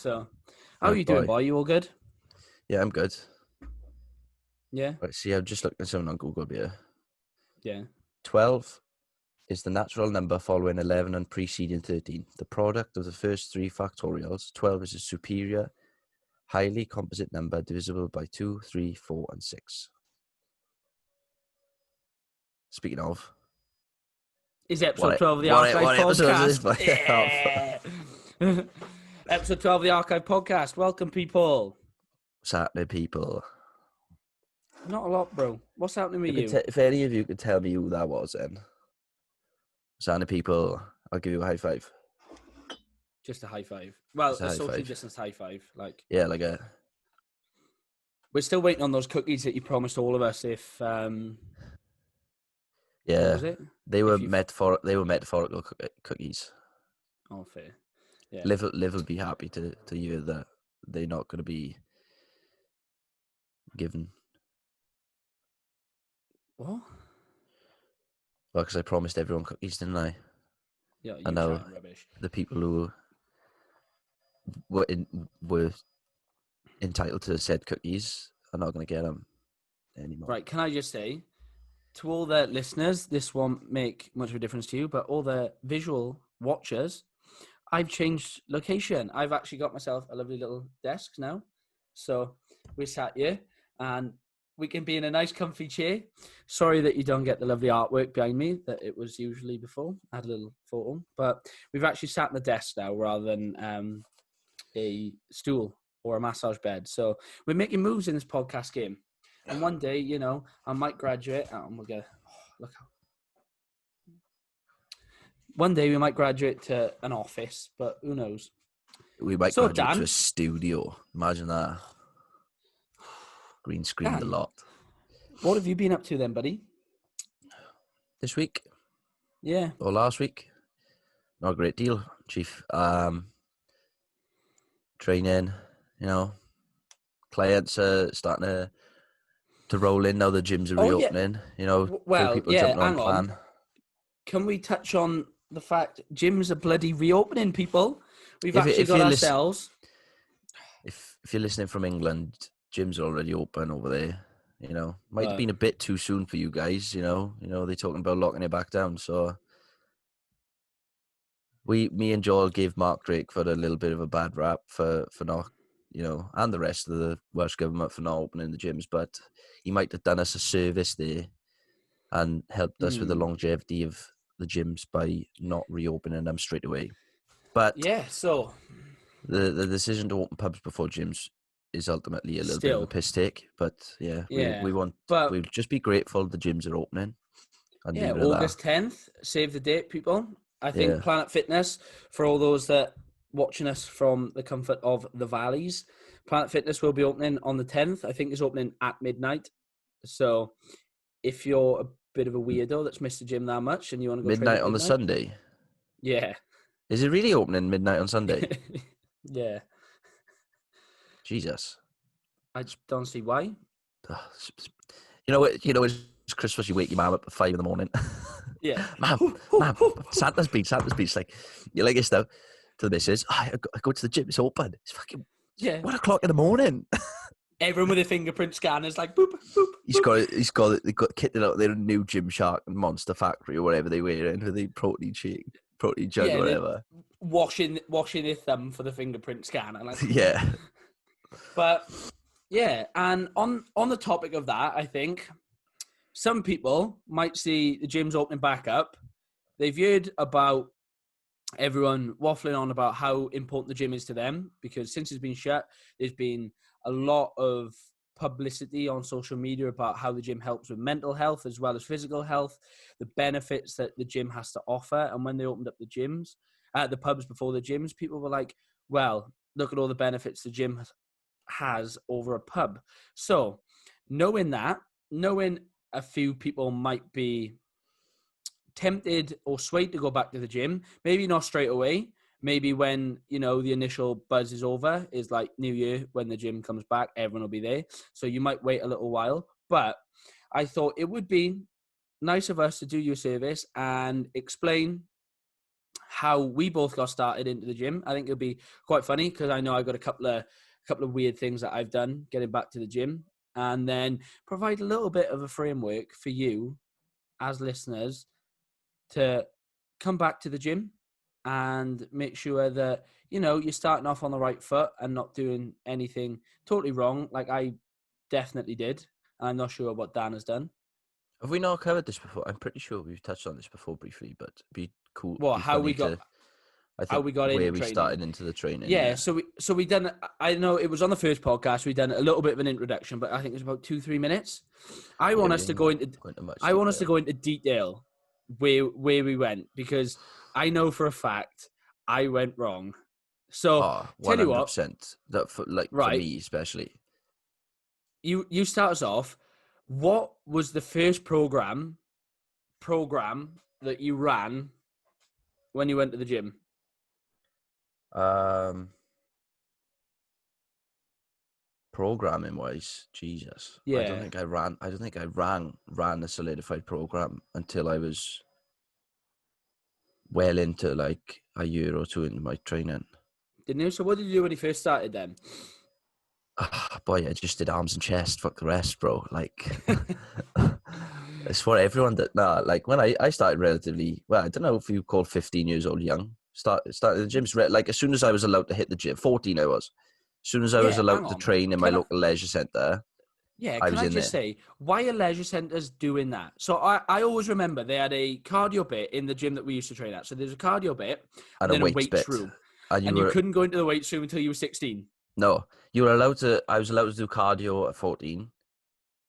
So, how are you doing, boy? You all good? Yeah, I'm good. Yeah? Right, see, I've just looked at something on Google here. Yeah. 12 is the natural number following 11 and preceding 13. The product of the first three factorials. 12 is a superior, highly composite number divisible by 2, 3, 4, and 6. Speaking of... Is episode 12 of the Archive Podcast? Is this? Yeah. Episode 12 of the Archive Podcast. Welcome, people. What's happening, people? Not a lot, bro. What's happening with you? If any of you could tell me who that was, then... What's happening, people? I'll give you a high five. Just a high five. Well, Just a a high socially five. distanced high five. Yeah, like a... We're still waiting on those cookies that you promised all of us if... Yeah, what was it? they were metaphorical cookies. Oh, fair. Yeah. Liv will be happy to hear that they're not going to be given. What? Well, because I promised everyone cookies, didn't I? Yeah, you I know chatting rubbish. the people who were entitled to said cookies are not going to get them anymore. Right, can I just say, to all the listeners, this won't make much of a difference to you, but all the visual watchers, I've changed location. I've actually got myself a lovely little desk now. So we're sat here and we can be in a nice comfy chair. Sorry that you don't get the lovely artwork behind me that it was usually before. I had a little photo, but we've actually sat on the desk now rather than a stool or a massage bed. So we're making moves in this podcast game. And one day, you know, I might graduate and we'll get, look how. One day we might graduate to an office, but who knows? We might So, graduate Dan, to a studio. Imagine that. Green screened a Dan, lot. what have you been up to then, buddy? This week? Yeah. Or last week? Not a great deal, Chief. Training, you know. Clients are starting to roll in now. The gyms are reopening. Yeah. You know, well, people yeah, jumping on plan. Can we touch on the fact gyms are bloody reopening, people? We've actually got ourselves. If you're listening from England, gyms are already open over there. You know, might have been a bit too soon for you guys. You know, they're talking about locking it back down. So me and Joel gave Mark Drake for a little bit of a bad rap for not, you know, and the rest of the Welsh government for not opening the gyms. But he might have done us a service there and helped us with the longevity of the gyms by not reopening them straight away. But yeah, so the decision to open pubs before gyms is ultimately a little bit of a piss take. But yeah. We'll just be grateful the gyms are opening. And yeah, August 10th, save the date, people. I think Planet Fitness, for all those that watching us from the comfort of the valleys, Planet Fitness will be opening on the 10th. I think it's opening at midnight. So if you're a bit of a weirdo that's missed the gym that much and you want to go midnight on the Sunday? Yeah. Is it really opening midnight on Sunday? Yeah. Jesus. I don't see why. You know, it's Christmas, you wake your mum up at 5 a.m. Yeah. Mum, Santa's beach. Like, you like this though, to the missus. I go to the gym, it's open. It's fucking 1 o'clock in the morning. Everyone with their fingerprint scanners, like boop, boop. They've got kitted out their new Gymshark and Monster Factory or whatever they wear into the protein jug or whatever. Washing their thumb for the fingerprint scanner. Like, yeah. But yeah, and on the topic of that, I think some people might see the gyms opening back up. They've heard about everyone waffling on about how important the gym is to them because since it's been shut, there's been a lot of publicity on social media about how the gym helps with mental health as well as physical health, the benefits that the gym has to offer. And when they opened up the gyms, the pubs before the gyms, people were like, well, look at all the benefits the gym has over a pub. So knowing a few people might be tempted or swayed to go back to the gym, maybe not straight away, maybe when, you know, the initial buzz is over, is like New Year, when the gym comes back, everyone will be there. So you might wait a little while. But I thought it would be nice of us to do you a service and explain how we both got started into the gym. I think it'll be quite funny because I know I got a couple of weird things that I've done getting back to the gym, and then provide a little bit of a framework for you as listeners to come back to the gym and make sure that, you're starting off on the right foot and not doing anything totally wrong like I definitely did. And I'm not sure what Dan has done. Have we not covered this before? I'm pretty sure we've touched on this before briefly, but it'd be cool. Well, Be how funny we got to, I how think, we got where into we training. started into the training. Yeah, so we done. I know it was on the first podcast. We done a little bit of an introduction, but I think it was about 2-3 minutes. I want us to go into detail where we went, because I know for a fact I went wrong. So tell you what, 100%. That for right? me especially. You start us off. What was the first program that you ran when you went to the gym? Programming wise, Jesus. Yeah. I don't think I ran a solidified program until I was well into like a year or two into my training. Didn't you? So what did you do when you first started then? Boy, I just did arms and chest. Fuck the rest, bro. Like, it's for everyone that, like when I started relatively, well, I don't know if you call 15 years old young. Started the gym's like as soon as I was allowed to hit the gym, 14 I was. As soon as I was allowed to train in my local leisure centre, I was in there. Say, why are leisure centres doing that? So I always remember they had a cardio bit in the gym that we used to train at. So there's a cardio bit and then a weights room. And you couldn't go into the weights room until you were 16. No, you were allowed to. I was allowed to do cardio at 14.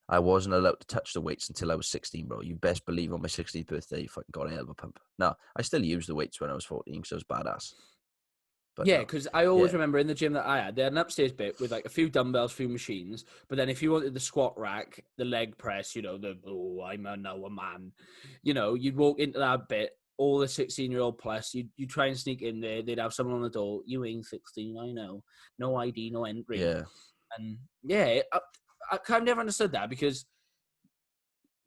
I wasn't allowed to touch the weights until I was 16, bro. You best believe on my 16th birthday, you fucking got an elbow pump. No, I still used the weights when I was 14 because I was badass. But yeah, because I always remember in the gym that I had, they had an upstairs bit with like a few dumbbells, a few machines. But then if you wanted the squat rack, the leg press, I'm now a man. You'd walk into that bit, all the 16-year-old plus, you try and sneak in there. They'd have someone on the door. You ain't 16, I know. No ID, no entry. Yeah. And yeah, I kind of never understood that, because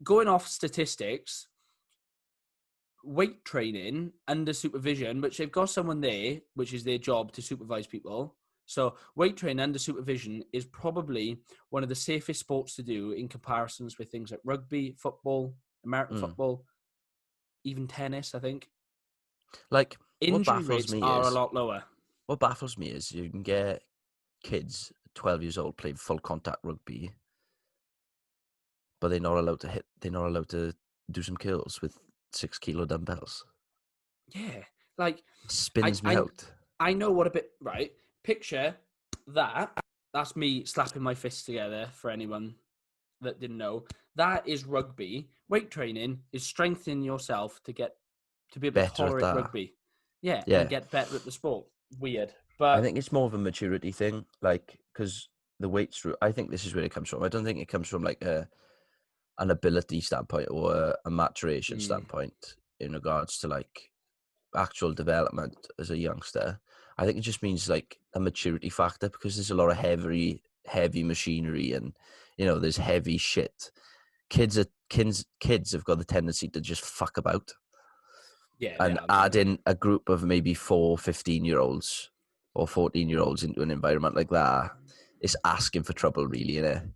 going off statistics, weight training under supervision, which they've got someone there, which is their job to supervise people. So weight training under supervision is probably one of the safest sports to do in comparisons with things like rugby, football, American football, even tennis, I think. Like, injury rates are a lot lower. What baffles me is you can get kids 12 years old playing full contact rugby, but they're not allowed to do some kills with 6 kilo dumbbells. Yeah, like spins me out. I know what a bit, right? Picture that. That's me slapping my fists together for anyone that didn't know. That is rugby. Weight training is strengthening yourself to be able to tolerate rugby. Yeah, and get better at the sport. Weird. But I think it's more of a maturity thing, like, because the weights, I think this is where it comes from. I don't think it comes from like an ability standpoint or a maturation standpoint in regards to like actual development as a youngster. I think it just means like a maturity factor, because there's a lot of heavy machinery and there's heavy shit. Kids have got the tendency to just fuck about. Yeah, and add in a group of maybe 4 15-year-olds or 14-year-olds into an environment like that, it's asking for trouble, really, innit?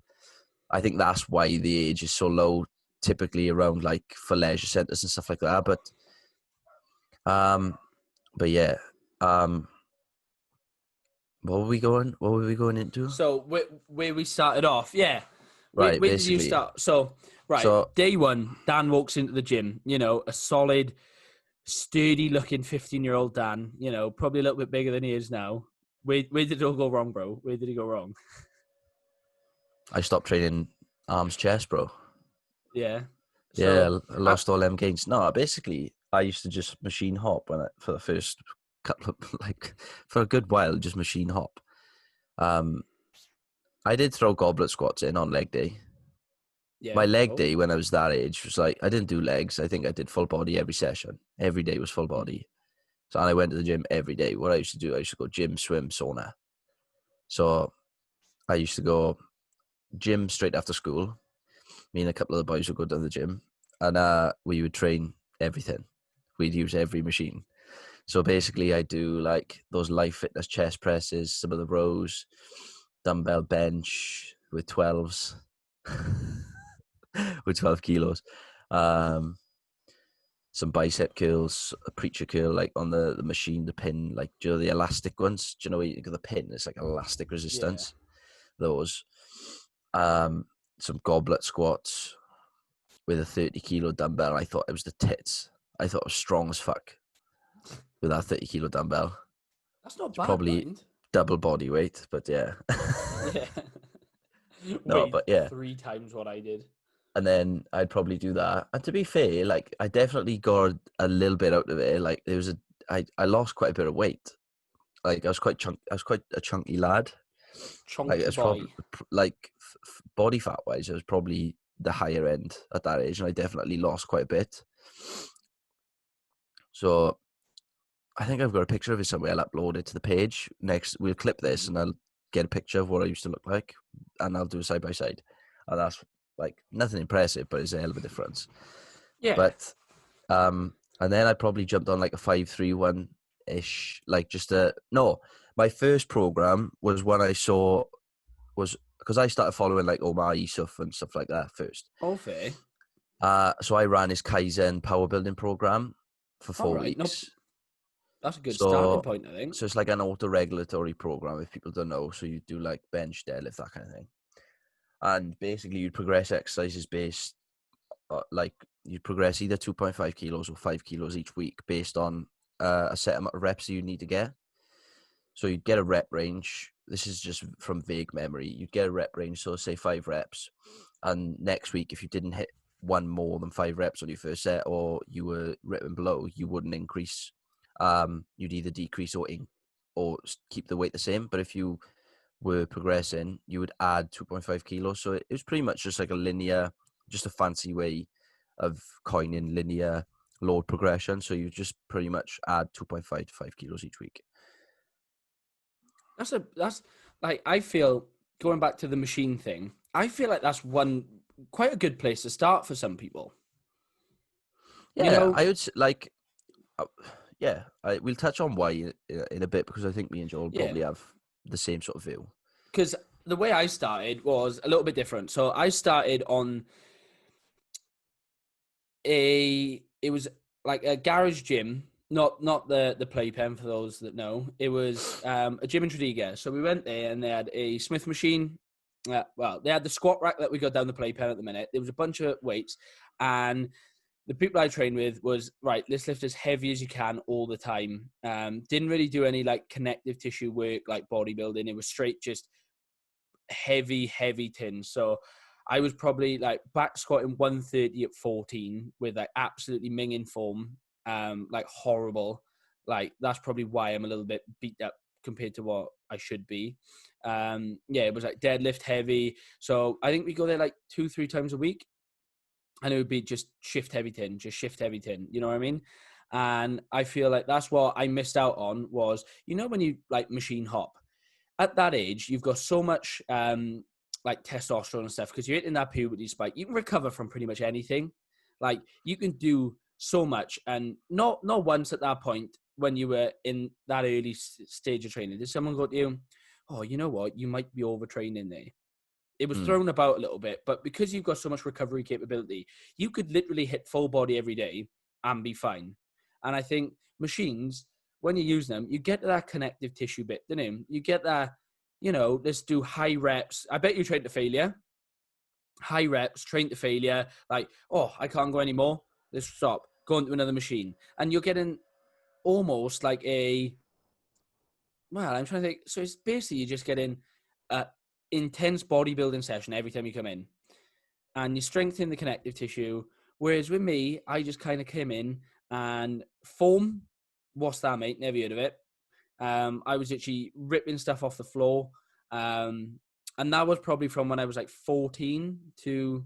I think that's why the age is so low, typically around like for leisure centres and stuff like that. But yeah, what were we going into? So where we started off, yeah. Right, where did you start? So day one, Dan walks into the gym. A solid, sturdy-looking 15-year-old Dan. Probably a little bit bigger than he is now. Where did it all go wrong, bro? Where did he go wrong? I stopped training arms chest, bro. Yeah. So, I lost all them gains. No, basically, I used to just machine hop for the first couple of, like, for a good while, just machine hop. I did throw goblet squats in on leg day. Yeah, my leg day when I was that age was like, I didn't do legs. I think I did full body every session. Every day was full body. So I went to the gym every day. What I used to do, I used to go gym, swim, sauna. So I used to go gym straight after school. Me and a couple of the boys would go to the gym, and we would train everything. We'd use every machine. So basically, I do like those live fitness chest presses, some of the rows, dumbbell bench with 12s, with 12 kilos, some bicep curls, a preacher curl, like on the machine, the pin, like, do you know the elastic ones? Do you know where you get the pin? It's like elastic Yeah. resistance. Those, some goblet squats with a 30-kilo dumbbell. I thought it was the tits. I thought it was strong as fuck with that 30-kilo dumbbell. That's not It's bad, probably mind. double body weight, but yeah. Yeah. No, Weighed but yeah. 3 times what I did. And then I'd probably do that. And to be fair, like, I definitely got a little bit out of it. Like, I lost quite a bit of weight. Like, I was quite a chunky lad. Like, Chunky it's probably boy. like body fat wise, it was probably the higher end at that age, and I definitely lost quite a bit. So I think I've got a picture of it somewhere. I'll upload it to the page. Next, we'll clip this, and I'll get a picture of what I used to look like, and I'll do a side by side. And that's like nothing impressive, but it's a hell of a difference. Yeah. But and then I probably jumped on like a 5-3-1 ish, like just a no. My first program was when I saw was because I started following like Omar Yusuf and stuff like that first. All fair. So I ran his Kaizen power building program for All 4 right. No, weeks. that's a good starting So point, I think. so it's like an auto-regulatory program if people don't know. So you do like bench, deadlift, that kind of thing. And basically you progress exercises based like you progress either 2.5 kilos or 5 kilos each week based on a set amount of reps that you need to get. So you'd get a rep range. This is just from vague memory. You'd get a rep range, so say 5 reps. And next week, if you didn't hit one more than 5 reps on your first set, or you were ripping below, you wouldn't increase. You'd either decrease or keep the weight the same. But if you were progressing, you would add 2.5 kilos. So it was pretty much just like a linear, just a fancy way of coining linear load progression. So you just pretty much add 2.5 to 5 kilos each week. That's like, I feel, going back to the machine thing, I feel like that's quite a good place to start for some people. You Yeah, know, I would like, uh, yeah, we'll touch on why in a bit because I think me and Joel yeah, probably have the same sort of view. because the way I started was a little bit different. So I started on it was like a garage gym, not the playpen for those that know. It was a gym in Tredegar. So we went there and they had a Smith machine. Well, they had the squat rack that we got down the playpen at the minute. There was a bunch of weights, and the people I trained with was, right, let's lift as heavy as you can all the time. Didn't really do any like connective tissue work like bodybuilding. It was straight just heavy tins. So I was probably like back squatting 130 at 14 with like absolutely minging form, like horrible. Like that's probably why I'm a little bit beat up compared to what I should be. Yeah, it was like deadlift heavy. So I think we go there like 2-3 times a week, and it would be just shift heavy tin. You know what I mean? And I feel like that's what I missed out on was, when you like machine hop at that age, you've got so much like testosterone and stuff because you're hitting that puberty spike. You can recover from pretty much anything. Like you can do so much, and not once at that point when you were in that early stage of training did someone go to you, "Oh, you know what? You might be overtraining there." It was Mm, thrown about a little bit, but because you've got so much recovery capability, you could literally hit full body every day and be fine. And I think machines, when you use them, you get that connective tissue bit, don't you? You get that, let's do high reps. I bet you train to failure. High reps, train to failure. Like, oh, I can't go anymore. Let's stop. Go into another machine. And you're getting almost like I'm trying to think. So it's basically you're just getting a intense bodybuilding session every time you come in, and you strengthen the connective tissue. Whereas with me, I just kind of came in and form. What's that, mate? Never heard of it. I was actually ripping stuff off the floor. And that was probably from when I was like 14 to,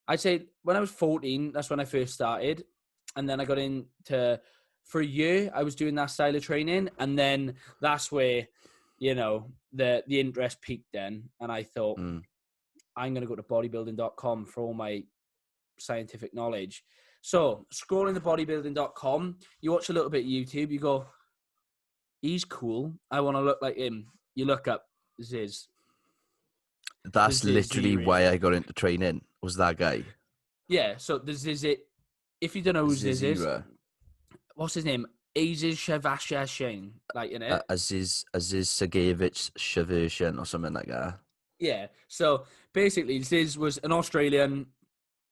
I'd say when I was 14, that's when I first started. And then I got into, for a year, I was doing that style of training. And then that's where, the interest peaked then. And I thought, mm, I'm going to go to bodybuilding.com for all my scientific knowledge. So, scrolling the bodybuilding.com, you watch a little bit of YouTube, you go, he's cool. I want to look like him. You look up Ziz. That's The literally why Zizzy. I got into training, was that guy. Yeah, so the Ziz, if you don't know who Ziz is, Zizira. what's his name? Aziz Shavasha Shane, like in it. Aziz Sergeyevich Shavershin or something like that. Yeah, so basically, Ziz was an Australian.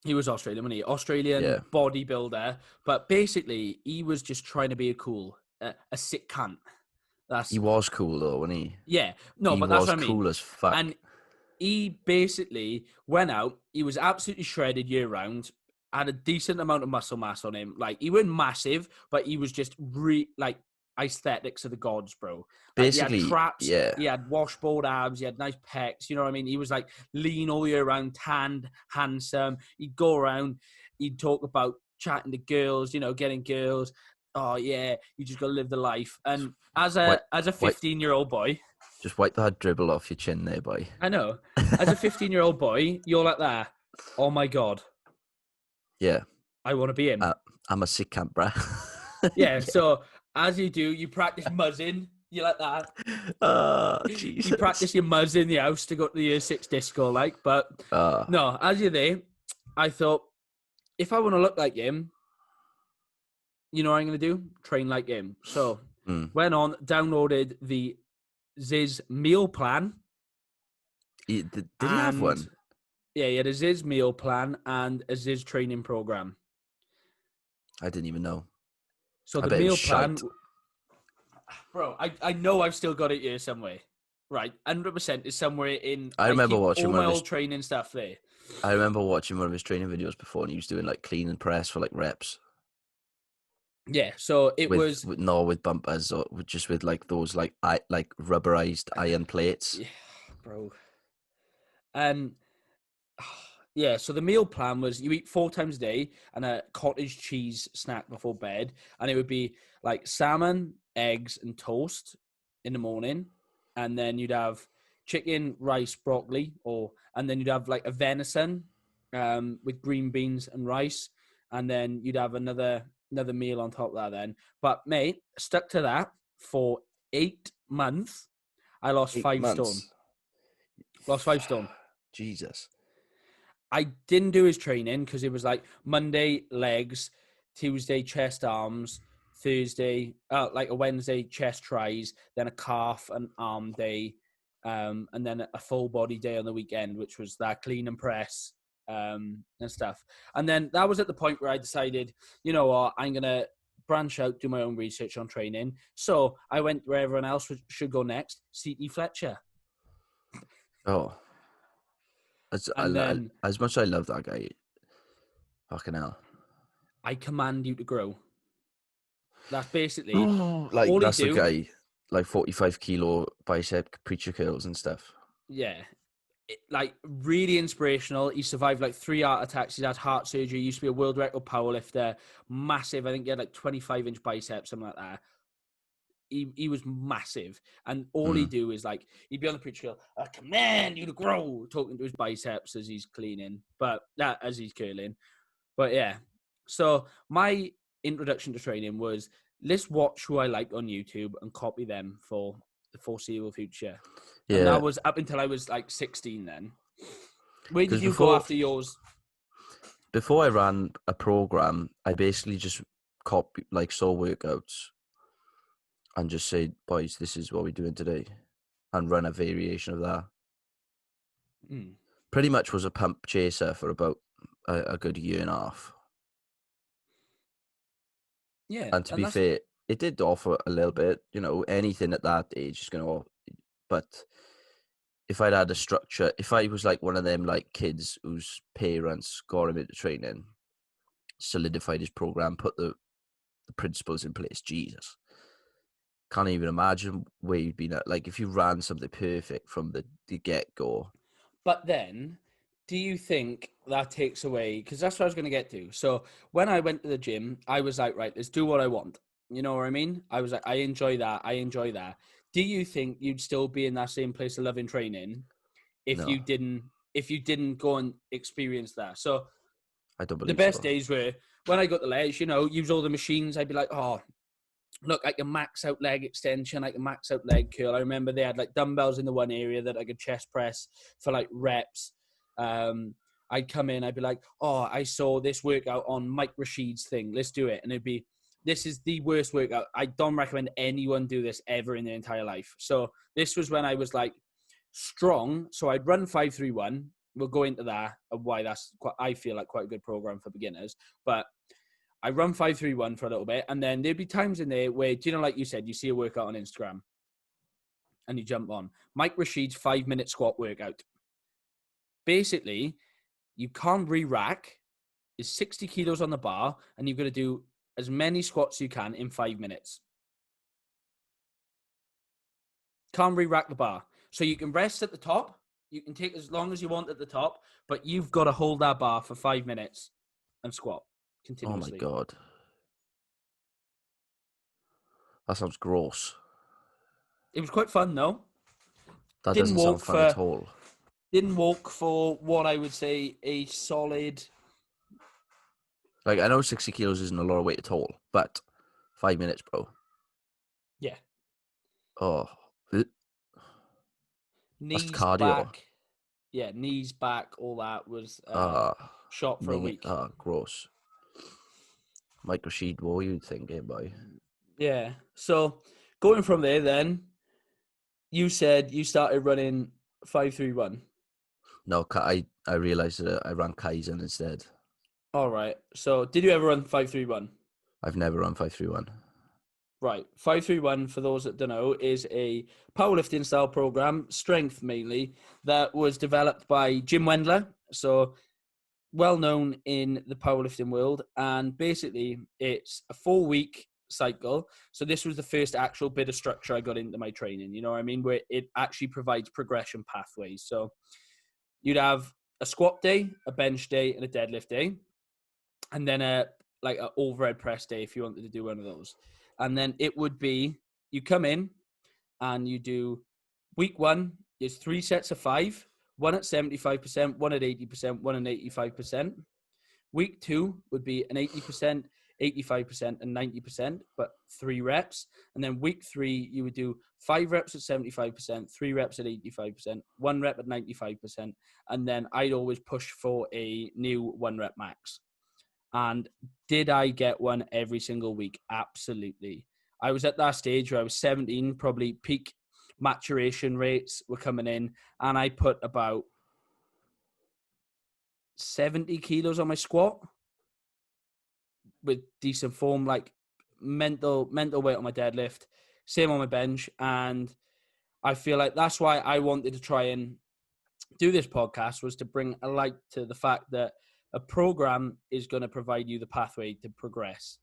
He was Australian, wasn't he? Australian bodybuilder. But basically, he was just trying to be a sick cunt. He was cool though, wasn't he? Yeah, no, He but that's was what I mean. cool as fuck. And he basically went out. He was absolutely shredded year round. Had a decent amount of muscle mass on him. Like, he wasn't massive, but he was just aesthetics of the gods, bro. Like, Basically, he had traps. yeah. He had washboard abs. He had nice pecs. You know what I mean? He was like lean all year round, tanned, handsome. He'd go around. He'd talk about chatting to girls. You know, getting girls. Oh yeah, you just gotta live the life. And as a 15-year-old boy, just wipe that dribble off your chin there, boy. I know. As a 15-year-old boy, you're like that. Oh my god. Yeah. I want to be him. I'm a sick camp, bruh. Yeah, so as you do, you practice muzzing. You like that. Oh, Jesus. You practice your muzz in the house to go to the year 6 disco, like. But no, as you're there, I thought, if I want to look like him, you know what I'm going to do? Train like him. So went on, downloaded the Ziz meal plan. Did he have one? Yeah, he had a Ziz meal plan and a Ziz training program. I didn't even know. So the meal plan, bro, I know I've still got it here somewhere. Right, 100% is somewhere in. I remember watching all my old training stuff there. I remember watching one of his training videos before, and he was doing like clean and press for like reps. Yeah, so it was with bumpers or just with like those like rubberized iron plates. Yeah, bro. Yeah, so the meal plan was you eat 4 times a day and a cottage cheese snack before bed, and it would be like salmon, eggs, and toast in the morning, and then you'd have chicken, rice, broccoli, and then you'd have like a venison with green beans and rice, and then you'd have another meal on top of that then. But mate, stuck to that for 8 months. I lost 5 stone. Lost 5 stone. Jesus. I didn't do his training because it was like Monday legs, Tuesday chest arms, Thursday like a Wednesday chest tries, then a calf and arm day, and then a full body day on the weekend, which was that clean and press and stuff. And then that was at the point where I decided, you know what, I'm gonna branch out, do my own research on training. So I went where everyone else should go next, C.T. Fletcher. Oh. As much as I love that guy, fucking hell. I command you to grow. That's basically that's the guy, like 45 kilo bicep preacher curls and stuff. Yeah. Like really inspirational. He survived like 3 heart attacks. He's had heart surgery. He used to be a world record powerlifter. Massive. I think he had like 25-inch biceps, something like that. He was massive, and all he'd do is like he'd be on the preacher go, I command you to grow, talking to his biceps as he's cleaning, as he's curling. But yeah, so my introduction to training was let's watch who I like on YouTube and copy them for the foreseeable future. Yeah. And that was up until I was like 16 then. Where did you go after yours? Before I ran a program, I basically just saw workouts and just said, boys, this is what we're doing today, and run a variation of that. Pretty much was a pump chaser for about a good year and a half. Yeah. And to be fair, it did offer a little bit, you know, anything at that age is going to, but if I'd had a structure, if I was like one of them like kids whose parents got him into training, solidified his program, put the principles in place, Jesus. Can't even imagine where you'd been at. Like if you ran something perfect from the get-go. But then, do you think that takes away? Because that's what I was going to get to. So when I went to the gym, I was like, right, let's do what I want. You know what I mean? I was like, I enjoy that. Do you think you'd still be in that same place of loving training if you didn't go and experience that? So I don't believe the best days were when I got the legs, use all the machines, I'd be like, oh, look, I can max out leg extension, I can max out leg curl. I remember they had like dumbbells in the one area that I could chest press for like reps. I'd come in, I'd be like, oh, I saw this workout on Mike Rashid's thing. Let's do it. And it'd be, this is the worst workout. I don't recommend anyone do this ever in their entire life. So this was when I was like strong. So I'd run 5-3-1. We'll go into that and why that's quite, I feel like quite a good program for beginners. But I run 5-3-1 for a little bit, and then there'd be times in there where, like you said, you see a workout on Instagram and you jump on Mike Rashid's 5-minute squat workout. Basically, you can't re-rack. It's 60 kilos on the bar, and you've got to do as many squats you can in 5 minutes. Can't re-rack the bar. So you can rest at the top. You can take as long as you want at the top, but you've got to hold that bar for 5 minutes and squat continuously. Oh my God. That sounds gross. It was quite fun, though. That doesn't sound fun at all. Didn't walk for what I would say a solid... Like, I know 60 kilos isn't a lot of weight at all, but 5 minutes, bro. Yeah. Oh. Knees, That's cardio. back. Yeah, knees, back, all that was shot for a week. Gross. Mike Rashid, what were you thinking, boy? Yeah. So, going from there then, you said you started running 5-3-1. No, I realised that I ran Kaizen instead. All right. So, did you ever run 5-3-1? I've never run 5-3-1. Right. 5-3-1, for those that don't know, is a powerlifting style program, strength mainly, that was developed by Jim Wendler. So, well known in the powerlifting world. And basically, it's a 4-week cycle. So, this was the first actual bit of structure I got into my training, you know what I mean? Where it actually provides progression pathways. So, you'd have a squat day, a bench day, and a deadlift day. And then an overhead press day if you wanted to do one of those. And then it would be, you come in and you do week 1 is 3 sets of 5, 1 at 75%, 1 at 80%, 1 at 85%. Week 2 would be an 80%, 85%, and 90%, but 3 reps. And then week 3, you would do 5 reps at 75%, 3 reps at 85%, 1 rep at 95%. And then I'd always push for a new 1 rep max. And did I get one every single week? Absolutely. I was at that stage where I was 17, probably peak maturation rates were coming in, and I put about 70 kilos on my squat with decent form, like mental weight on my deadlift, same on my bench. And I feel like that's why I wanted to try and do this podcast, was to bring a light to the fact that a program is going to provide you the pathway to progress.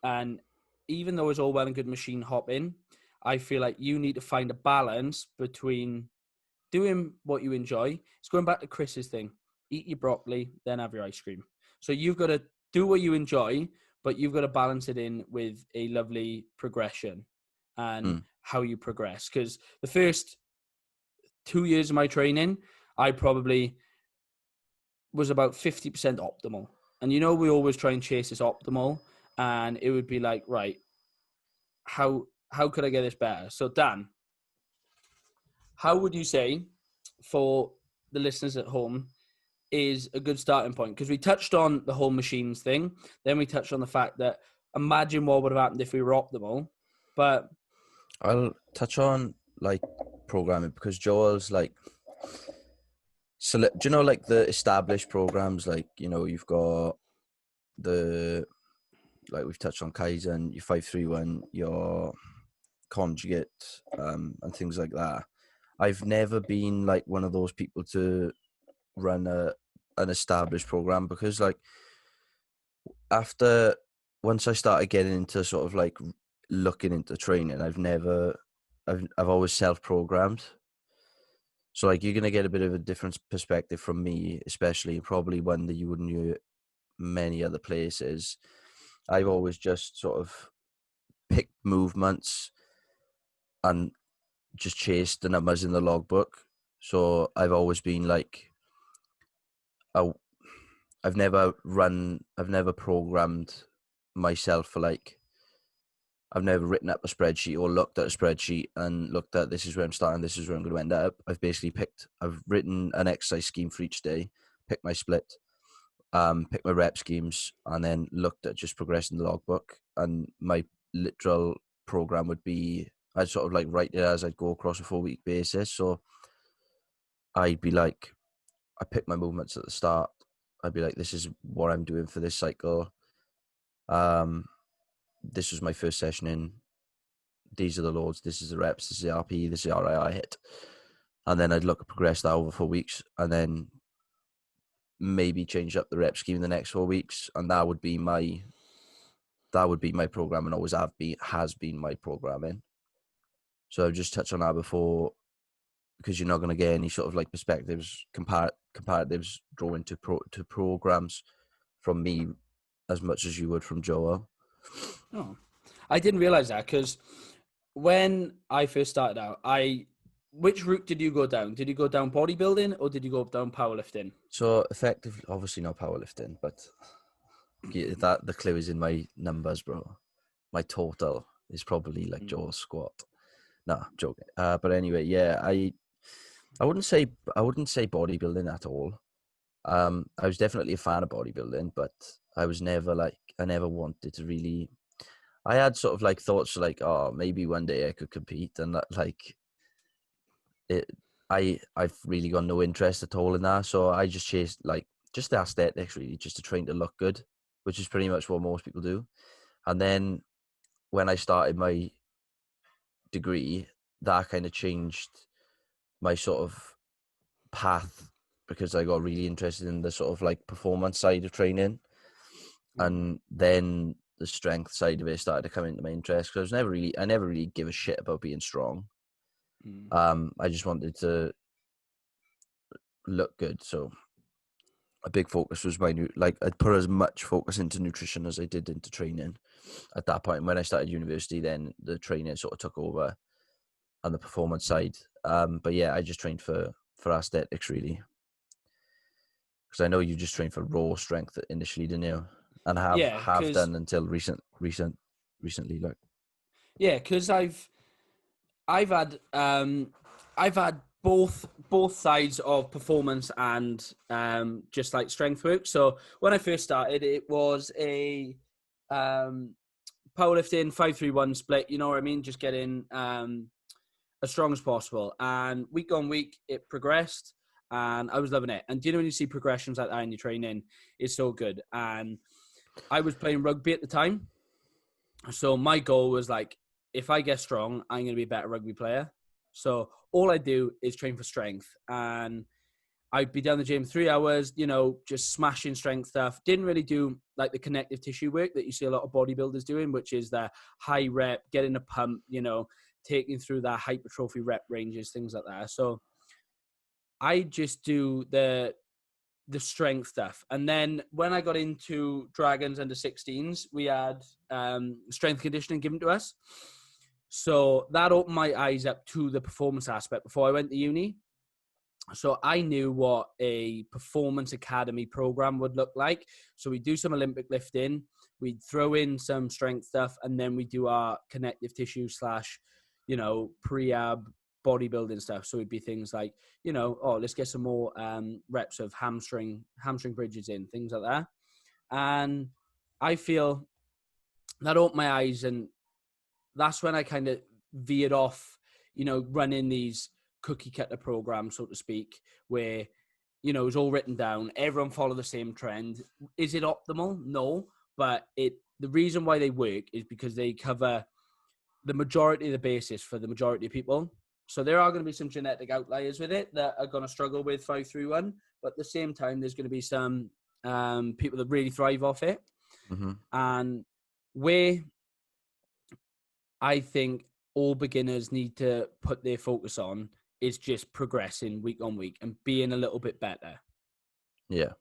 And even though it's all well and good machine hopping, I feel like you need to find a balance between doing what you enjoy. It's going back to Chris's thing. Eat your broccoli, then have your ice cream. So you've got to do what you enjoy, but you've got to balance it in with a lovely progression and how you progress. Because the first 2 years of my training, I probably was about 50% optimal. And we always try and chase this optimal, and it would be like, right, how could I get this better? So Dan, how would you say, for the listeners at home, is a good starting point? Because we touched on the whole machines thing, then we touched on the fact that imagine what would have happened if we were optimal. But I'll touch on like programming, because Joel's like, so do you know like the established programs, like you've got the, like we've touched on Kaizen, your 5-3-1, your conjugate, and things like that. I've never been like one of those people to run an established program, because like once I started getting into sort of like looking into training, I've always self-programmed. So like you're gonna get a bit of a different perspective from me, especially probably one that you wouldn't hear many other places. I've always just sort of picked movements and just chased the numbers in the logbook. So I've always been like I've never programmed myself for like, I've never written up a spreadsheet or looked at a spreadsheet and looked at this is where I'm starting, this is where I'm going to end up. I've written an exercise scheme for each day, picked my split, picked my rep schemes, and then looked at just progressing the logbook. And my literal program would be, I'd sort of like write it as I'd go across a 4-week basis. So I'd be like, I pick my movements at the start. I'd be like, this is what I'm doing for this cycle. This was my first session in. These are the loads. This is the reps. This is the RP. This is the RII hit. And then I'd look at progress that over 4 weeks, and then maybe change up the rep scheme the next 4 weeks, and that would be my program, and always has been my programming. So I've just touched on that before, because you're not going to get any sort of like perspectives, comparatives drawn to programs from me as much as you would from Joel. Oh, I didn't realize that, because when I first started out, which route did you go down? Did you go down bodybuilding or did you go down powerlifting? So effectively, obviously not powerlifting, but that the clue is in my numbers, bro. My total is probably like Joel's squat. No, I'm joking. But anyway, yeah, I wouldn't say bodybuilding at all. I was definitely a fan of bodybuilding, but I never wanted to really. I had sort of like thoughts like, oh, maybe one day I could compete, and that, like, I've really got no interest at all in that. So I just chased like just the aesthetics, really, just to train to look good, which is pretty much what most people do. And then when I started my degree, that kind of changed my sort of path, because I got really interested in the sort of like performance side of training. And then the strength side of it started to come into my interest, because I never really give a shit about being strong. I just wanted to look good. So a big focus was I'd put as much focus into nutrition as I did into training at that point. When I started university, then the training sort of took over on the performance side. But yeah, I just trained for aesthetics, really. Because I know you just trained for raw strength initially, didn't you? And have done until recently, like. Yeah, because I've had both sides of performance and just like strength work. So when I first started, it was a powerlifting 5-3-1 split. You know what I mean? Just getting as strong as possible. And week on week, it progressed, and I was loving it. And do you know when you see progressions like that in your training, it's so good. And I was playing rugby at the time, so my goal was like, if I get strong, I'm going to be a better rugby player. So all I do is train for strength, and I'd be down the gym 3 hours, just smashing strength stuff. Didn't really do like the connective tissue work that you see a lot of bodybuilders doing, which is the high rep, getting a pump, taking through that hypertrophy rep ranges, things like that. So I just do the strength stuff. And then when I got into Dragons under 16s, we had strength conditioning given to us. So that opened my eyes up to the performance aspect before I went to uni. So I knew what a performance academy program would look like. So we do some Olympic lifting, we'd throw in some strength stuff, and then we do our connective tissue / pre-ab bodybuilding stuff. So it'd be things like, let's get some more reps of hamstring bridges in, things like that. And I feel that opened my eyes, and that's when I kind of veered off, running these cookie cutter programs, so to speak, where, it was all written down. Everyone follow the same trend. Is it optimal? No. But the reason why they work is because they cover the majority of the basis for the majority of people. So there are going to be some genetic outliers with it that are going to struggle with 5-3-1. But at the same time, there's going to be some people that really thrive off it. Mm-hmm. And where I think all beginners need to put their focus on is just progressing week on week and being a little bit better. Yeah.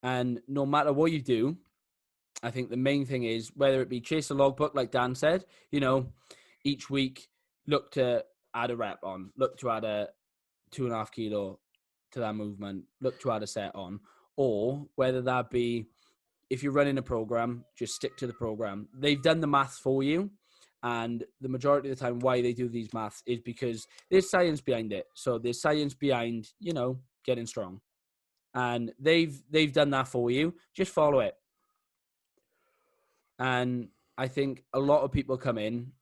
And no matter what you do, I think the main thing is, whether it be chase a logbook, like Dan said, each week look to add a rep on, look to add a 2.5 kilo to that movement, look to add a set on, or whether that be if you're running a program, just stick to the program. They've done the maths for you, and the majority of the time, why they do these maths is because there's science behind it. So there's science behind, getting strong, and they've done that for you. Just follow it. And I think a lot of people come in,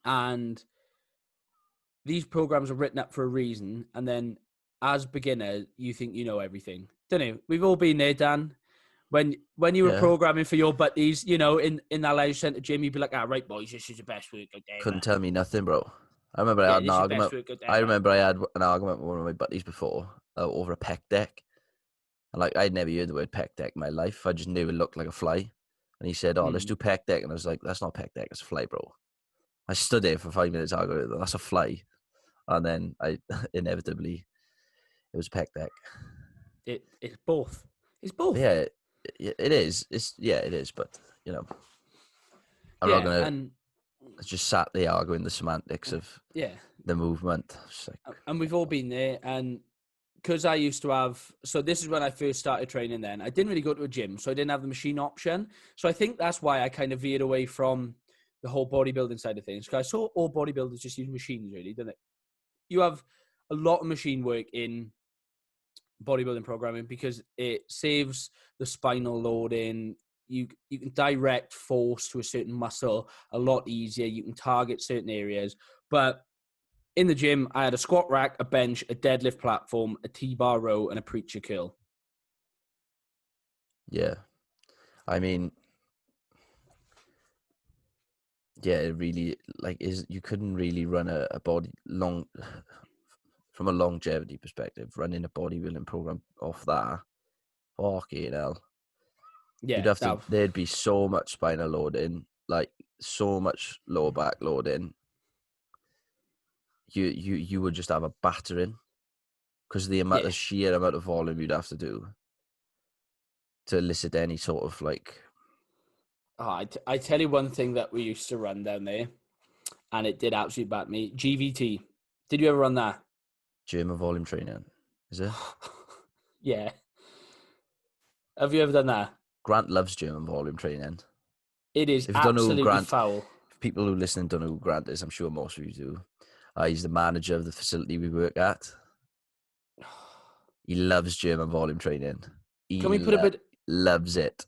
and these programs are written up for a reason, and then as beginner, you think you know everything. Don't you? We've all been there, Dan. When you were Yeah. programming for your buddies, in that leisure centre gym, you'd be like, right, boys, this is the best workout ever. Couldn't tell me nothing, bro. I remember I had an this is the argument. best workout I ever. remember I had an argument with one of my buddies before over a pec deck. And like, I'd never heard the word pec deck in my life. I just knew it looked like a fly. And he said, let's do pec deck. And I was like, that's not pec deck, it's a fly, bro. I stood there for 5 minutes arguing, that's a fly. And then I inevitably, it was pec deck. It's both. It's both. Yeah, it is. It is. But, I'm not going to just sat there arguing the semantics of the movement. And we've all been there. And because I used to have, so this is when I first started training then. I didn't really go to a gym, so I didn't have the machine option. So I think that's why I kind of veered away from the whole bodybuilding side of things. Because I saw all bodybuilders just use machines, really, don't it? You have a lot of machine work in bodybuilding programming because it saves the spinal loading. You can direct force to a certain muscle a lot easier. You can target certain areas. But in the gym, I had a squat rack, a bench, a deadlift platform, a T-bar row, and a preacher curl. Yeah. I mean, yeah, it really, you couldn't really run a body long, from a longevity perspective, running a bodybuilding program off that. Fucking hell. Yeah. You'd have to, there'd be so much spinal loading, so much lower back loading. You would just have a battering because the sheer amount of volume you'd have to do to elicit any sort of I tell you one thing that we used to run down there, and it did absolutely bat me. GVT. Did you ever run that? German volume training, is it? Yeah. Have you ever done that? Grant loves German volume training. It is absolutely foul. If people who listen don't know who Grant is, I'm sure most of you do. He's the manager of the facility we work at. He loves German volume training. Loves it.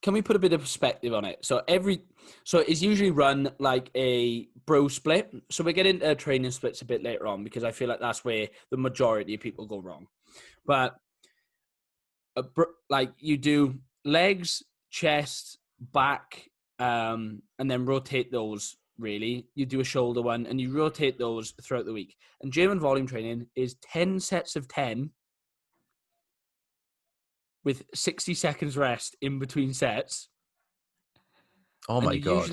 Can we put a bit of perspective on it? So it's usually run like a bro split. So we get into training splits a bit later on because I feel like that's where the majority of people go wrong. But you do legs, chest, back, and then rotate those. Really, you do a shoulder one and you rotate those throughout the week. And German volume training is 10 sets of 10 with 60 seconds rest in between sets. Oh my God.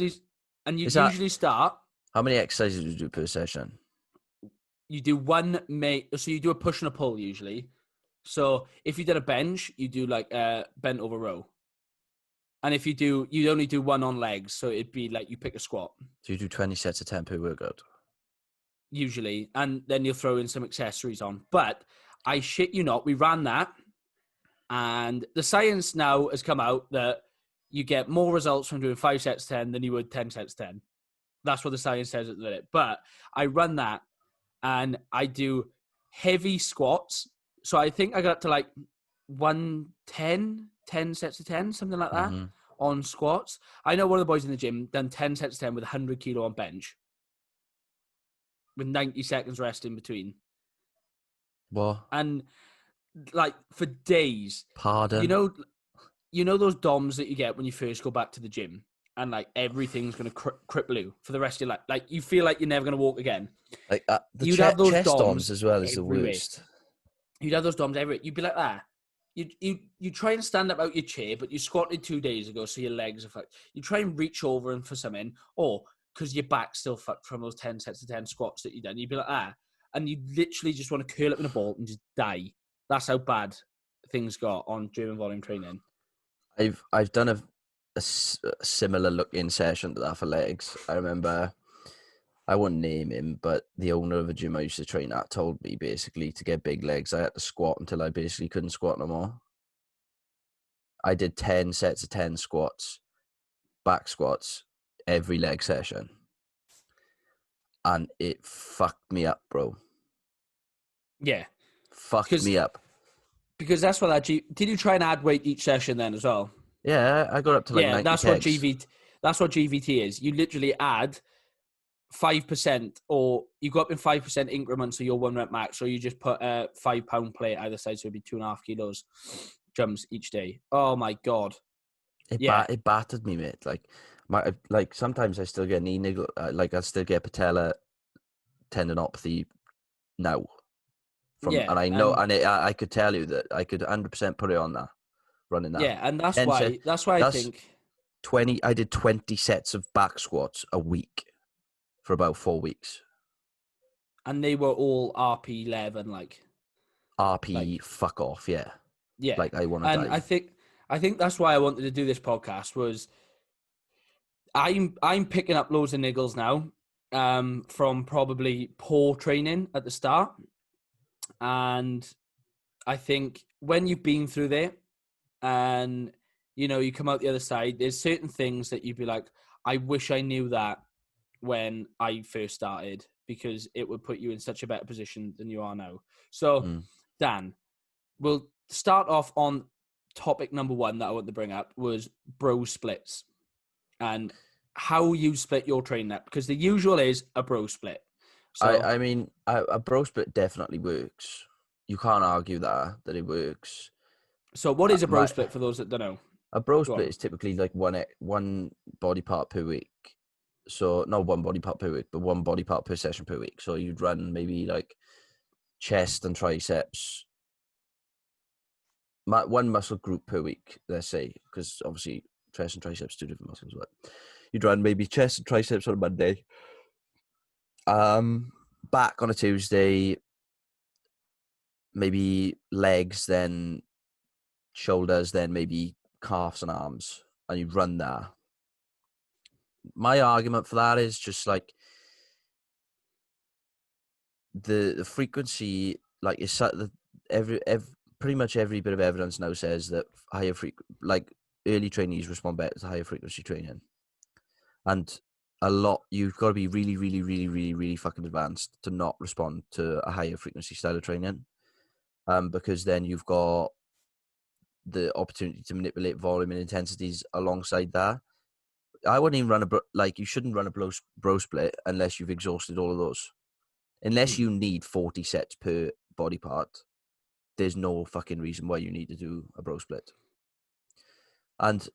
Usually start. How many exercises do you do per session? You do so you do a push and a pull usually. So if you did a bench, you do like a bent over row. And if you only do one on legs. So it'd be like you pick a squat. So you do 20 sets of 10 per workout? Usually. And then you'll throw in some accessories on. But I shit you not, we ran that. And the science now has come out that you get more results from doing 5 sets 10 than you would 10 sets 10. That's what the science says at the minute. But I run that and I do heavy squats. So I think I got to 110, 10 sets of 10, something like that on squats. I know one of the boys in the gym done 10 sets of 10 with 100 kilo on bench with 90 seconds rest in between. What? And for days. Pardon? You know those DOMs that you get when you first go back to the gym and everything's going to cripple you for the rest of your life. You feel like you're never going to walk again. You'd have those DOMs as well as the worst. You'd have those DOMs everywhere. You'd be like that. You try and stand up out your chair, but you squatted 2 days ago, so your legs are fucked. You try and reach over and for something, or because your back's still fucked from those 10 sets of 10 squats that you've done. You'd be like that. And you literally just want to curl up in a ball and just die. That's how bad things got on German volume training. I've done a similar looking session to that for legs. I remember, I won't name him, but the owner of a gym I used to train at told me basically to get big legs, I had to squat until I basically couldn't squat no more. I did 10 sets of 10 squats, back squats, every leg session. And it fucked me up, bro. Yeah. Fucked me up. Because that's what did you try and add weight each session then as well? Yeah, I got up to like 90 that's kegs. That's what GVT is. You literally add 5%, or you go up in 5% increments of your 1 rep max, or you just put a 5-pound plate either side, so it'd be 2.5 kilos jumps each day. Oh my god. It battered me, mate. Like sometimes I still get knee niggle. Like I still get patella tendinopathy now. And I know, and I could tell you that I could 100% put it on that, running that. Yeah, and that's why I think 20. I did 20 sets of back squats a week for about 4 weeks. And they were all RP11, RP, fuck off, yeah. Yeah, like I want to and die. I think that's why I wanted to do this podcast. Was I'm picking up loads of niggles now, from probably poor training at the start, and I think when you've been through there, and you come out the other side, there's certain things that you'd be like, I wish I knew that when I first started, because it would put you in such a better position than you are now. So, Dan, we'll start off on topic number 1 that I want to bring up was bro splits and how you split your training up, because the usual is a bro split. So, I mean, a bro split definitely works. You can't argue that it works. So what is a bro split for those that don't know? A bro split is typically like one body part per week. So not one body part per week, but one body part per session per week. So you'd run maybe like chest and triceps, one muscle group per week, let's say, because obviously chest and triceps 2 different muscles. But you'd run maybe chest and triceps on a Monday, back on a Tuesday, maybe legs, then shoulders, then maybe calves and arms, and you'd run that. My argument for that is just like the frequency, like it's every pretty much every bit of evidence now says that like early trainees respond better to higher frequency training, and you've got to be really, really, really, really, really fucking advanced to not respond to a higher frequency style of training, because then you've got the opportunity to manipulate volume and intensities alongside that. I wouldn't even you shouldn't run a bro split unless you've exhausted all of those. Unless you need 40 sets per body part, there's no fucking reason why you need to do a bro split. And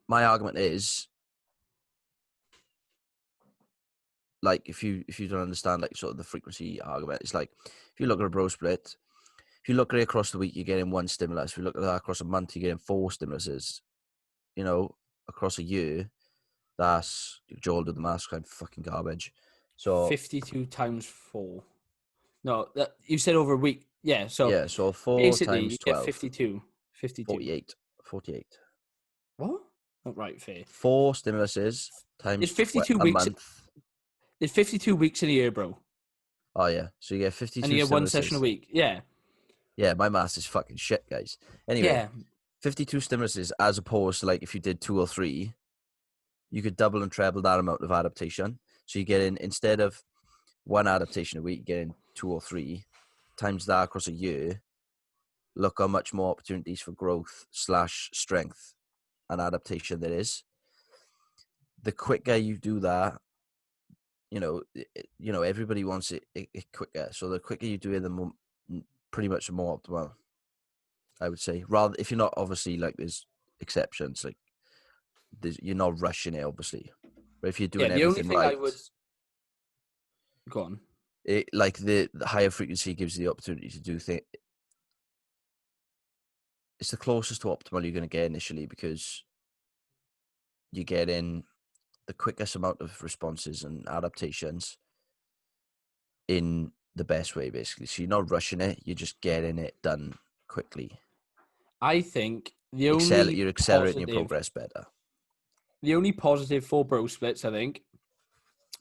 my argument is, like, if you don't understand like sort of the frequency argument, it's like if you look at a bro split, if you look at it across the week, you're getting 1 stimulus. If you look at that across a month, you're getting 4 stimuluses. Across a year, that's Joel did the maths, kind of fucking garbage. So 52 times 4. No, you said over a week. Yeah, so yeah, so 4 basically times you 12. get 52. 48. What? Not right, fair. 4 stimuluses times 52 a weeks. month. There's 52 weeks in a year, bro. Oh yeah, so you get 52 and you get 1 stimuluses. session a week. Yeah. Yeah, my maths is fucking shit, guys. Anyway, 52 stimuluses as opposed to like if you did 2 or 3, you could double and treble that amount of adaptation. So you get in, instead of 1 adaptation a week, you get in 2 or 3 times that across a year. Look how much more opportunities for growth / strength and adaptation there is. The quicker you do that, everybody wants it quicker. So the quicker you do it, the more, pretty much the more optimal, I would say. Rather, if you're not, obviously, like there's exceptions, like you're not rushing it, obviously. But if you're doing everything right, go on. Like the higher frequency gives you the opportunity to do things. It's the closest to optimal you're going to get initially, because you get in the quickest amount of responses and adaptations in the best way, basically. So you're not rushing it, you're just getting it done quickly. I think you're accelerating your progress better. The only positive for bro splits, I think,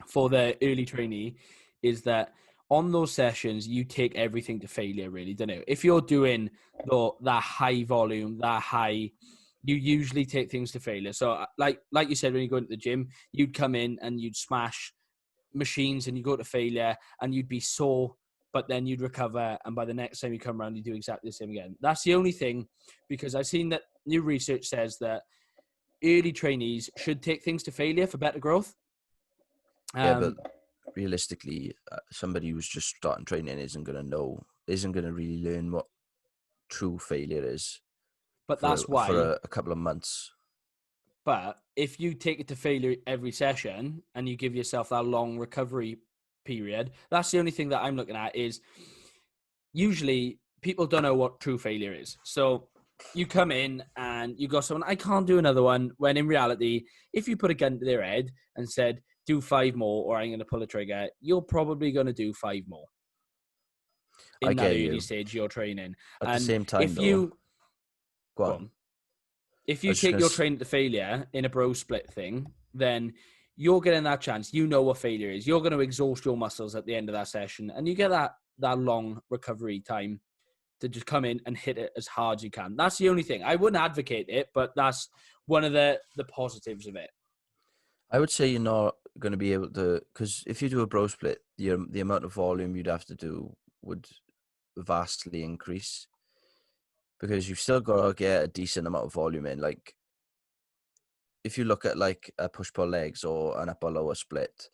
for the early trainee, is that on those sessions, you take everything to failure, really, don't you? If you're doing that high volume, that high, you usually take things to failure. So like you said, when you go into the gym, you'd come in and you'd smash machines and you go to failure and you'd be sore, but then you'd recover. And by the next time you come around, you do exactly the same again. That's the only thing, because I've seen that new research says that early trainees should take things to failure for better growth. Yeah, but realistically, somebody who's just starting training isn't going to really learn what true failure is. But for that's why. a couple of months. But if you take it to failure every session and you give yourself that long recovery period, that's the only thing that I'm looking at. Is usually people don't know what true failure is. So you come in and you got someone, I can't do another one, when in reality, if you put a gun to their head and said, do 5 more or I'm going to pull a trigger, you're probably going to do 5 more I in that get early you. stage of your training. At the And same time, if though, you go go on. on, if I you was just take gonna your training to failure in a bro split thing, then you're getting that chance. You know what failure is. You're going to exhaust your muscles at the end of that session, and you get that long recovery time to just come in and hit it as hard as you can. That's the only thing. I wouldn't advocate it, but that's one of the positives of it. I would say you're not going to be able to, because if you do a bro split, the amount of volume you'd have to do would vastly increase, because you've still got to get a decent amount of volume in. Like, if you look at like a push-pull legs or an upper-lower split,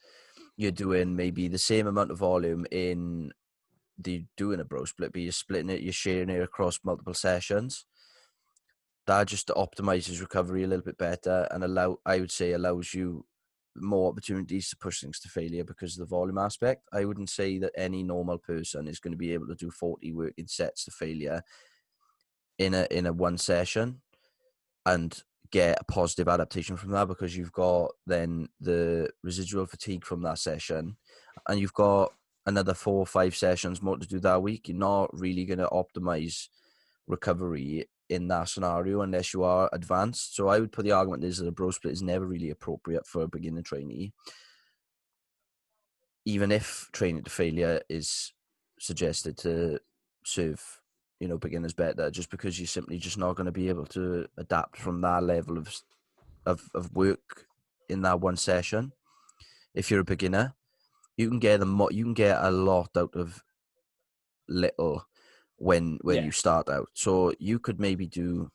you're doing maybe the same amount of volume in doing a bro split, but you're splitting it, you're sharing it across multiple sessions. That just optimizes recovery a little bit better, and allows you more opportunities to push things to failure because of the volume aspect. I wouldn't say that any normal person is going to be able to do 40 working sets to failure in a one session and get a positive adaptation from that, because you've got then the residual fatigue from that session, and you've got another 4 or 5 sessions more to do that week. You're not really going to optimize recovery in that scenario unless you are advanced. So I would put the argument is that a bro split is never really appropriate for a beginner trainee, even if training to failure is suggested to serve beginners better, just because you're simply just not going to be able to adapt from that level of work in that one session. If you're a beginner, you can get a lot out of little when you start out. So you could maybe do,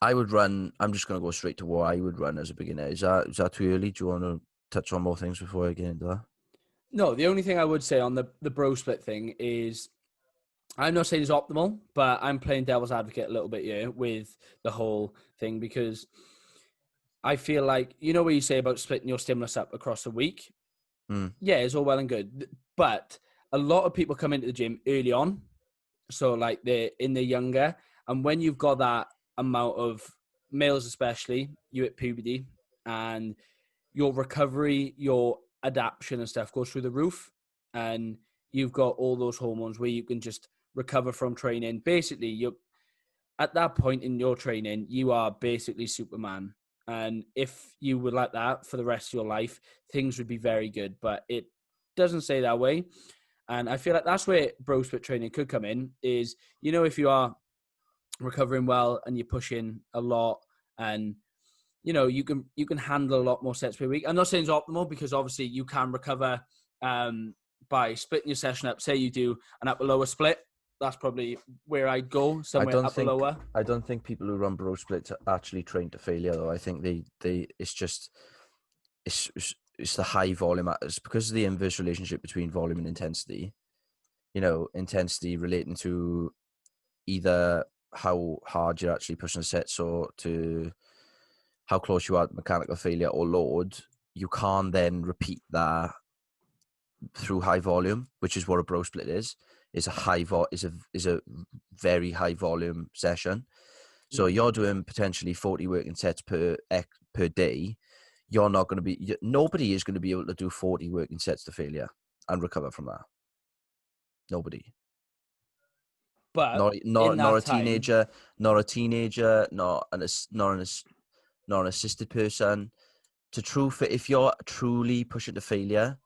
I'm just going to go straight to what I would run as a beginner. Is that too early? Do you want to touch on more things before I get into that? No, the only thing I would say on the bro split thing is, I'm not saying it's optimal, but I'm playing devil's advocate a little bit here with the whole thing, because I feel like, what you say about splitting your stimulus up across the week? Yeah, it's all well and good. But a lot of people come into the gym early on. So like they're younger. And when you've got that amount of males, especially, you at puberty, and your recovery, your adaptation and stuff goes through the roof. And you've got all those hormones where you can just recover from training. Basically, you're at that point in your training, you are basically Superman. And if you were like that for the rest of your life, things would be very good. But it doesn't say that way. And I feel like that's where bro split training could come in, is, if you are recovering well and you're pushing a lot, and, you can handle a lot more sets per week. I'm not saying it's optimal, because obviously you can recover by splitting your session up. Say you do an upper lower split. That's probably where I'd go, somewhere upper lower. I don't think people who run bro splits are actually trained to failure, though. I think it's the high volume. It's because of the inverse relationship between volume and intensity. Intensity relating to either how hard you're actually pushing the sets, or to how close you are to mechanical failure or load. You can't then repeat that through high volume, which is what a bro split is. Is a very high volume session. So you're doing potentially 40 working sets per day. You're not going to be. Nobody is going to be able to do 40 working sets to failure and recover from that. Nobody. But Not a teenager, not an assisted person. If you're truly pushing to failure,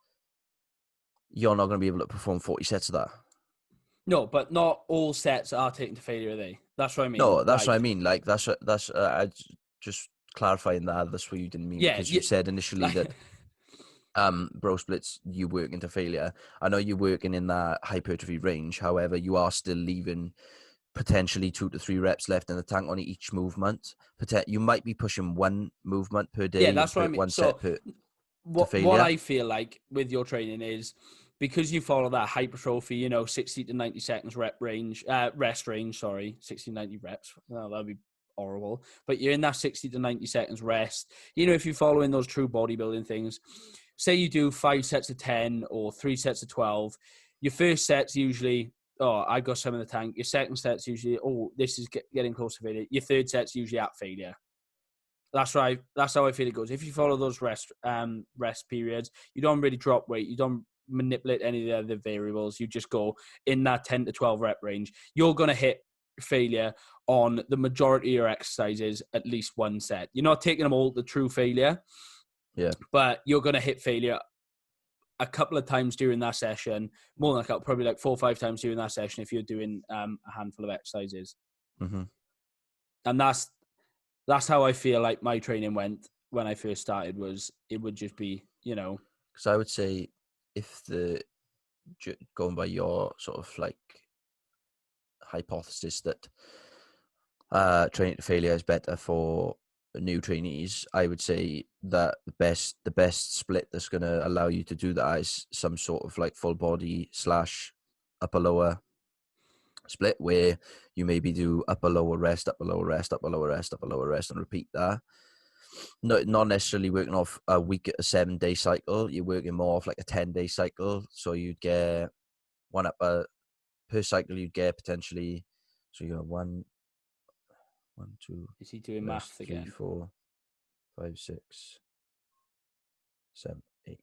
you're not going to be able to perform 40 sets of that. No, but not all sets are taken to failure, are they? That's what I mean. No, that's Like, what I mean. Like that's just clarifying that. That's what you didn't mean, yeah, because you said initially like, that bro splits you work into failure. I know you're working in that hypertrophy range. However, you are still leaving potentially 2 to 3 reps left in the tank on each movement. You might be pushing one movement per yeah, day, that's what I mean. one set So to what failure. I feel like with your training is because you follow that hypertrophy, 60 to 90 seconds rest range, 60 to 90 reps. No, that'd be horrible. But you're in that 60 to 90 seconds rest. If you're following those true bodybuilding things, say you do 5 sets of 10 or 3 sets of 12, your first set's usually, oh, I got some in the tank. Your second set's usually, oh, this is getting close to failure. Your third set's usually at failure. That's right. That's how I feel it goes. If you follow those rest periods, you don't really drop weight. You don't manipulate any of the other variables. You just go in that 10 to 12 rep range. You're going to hit failure on the majority of your exercises at least one set. You're not taking them all to true failure. Yeah. But you're going to hit failure a couple of times during that session, more than a couple, probably like 4 or 5 times during that session if you're doing a handful of exercises. Mm-hmm. And that's how I feel like my training went when I first started. Was it would just be, Because I would say, if going by your sort of like hypothesis that training to failure is better for new trainees, I would say that the best split that's going to allow you to do that is some sort of like full body / upper lower split, where you maybe do upper lower rest, upper lower rest, upper lower rest, upper lower rest, and repeat that. Not necessarily working off a week at a 7-day cycle. You're working more off like a 10-day cycle. So you'd get one upper per cycle. You'd get potentially, so you got one, two, is he doing rest, maths 3, again? 4, 5, 6, 7, 8.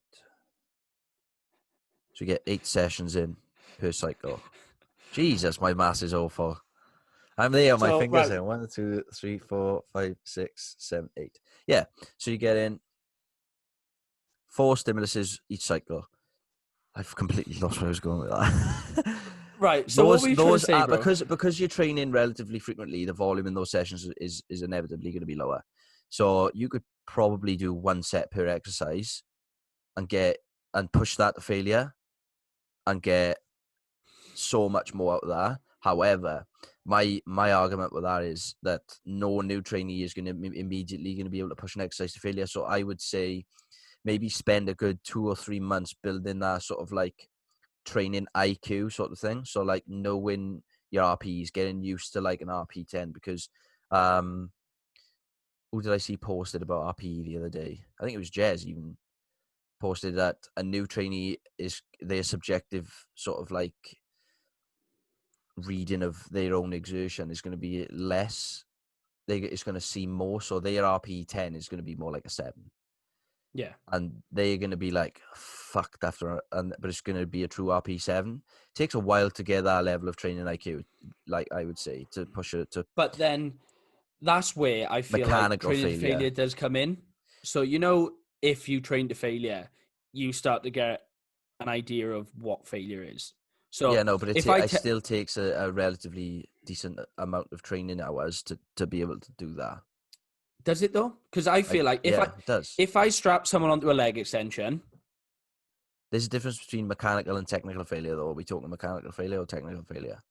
So you get 8 sessions in per cycle. Jesus, my maths is awful. I'm there on my So, fingers right. here. 1, 2, 3, 4, 5, 6, 7, 8. Yeah. So you get in 4 stimuluses each cycle. I've completely lost where I was going with that. Right. So what were you trying to say, bro? Because you're training relatively frequently, the volume in those sessions is inevitably going to be lower. So you could probably do 1 set per exercise and push that to failure and get so much more out of that. However, my argument with that is that no new trainee is going to immediately going to be able to push an exercise to failure. So I would say maybe spend a good 2 or 3 months building that sort of like training IQ sort of thing. So like knowing your RPs, getting used to like an RP10, because who did I see posted about RPE the other day? I think it was Jez even posted that a new trainee is their subjective sort of like reading of their own exertion is going to be less. It's going to see more. So their RPE10 is going to be more like a 7. Yeah. And they're going to be like fucked after, but it's going to be a true RP7. It takes a while to get that level of training IQ, like I would say, to push it to But then that's where I feel like mechanical training to failure. failure does come in. So, if you train to failure, you start to get an idea of what failure is. Yeah, So no, but if it still takes a relatively decent amount of training hours to be able to do that. does it though? Because I feel like Yeah, it does. if I strap someone onto a leg extension, There's a difference between mechanical and technical failure, though. Are we talking mechanical failure or technical failure?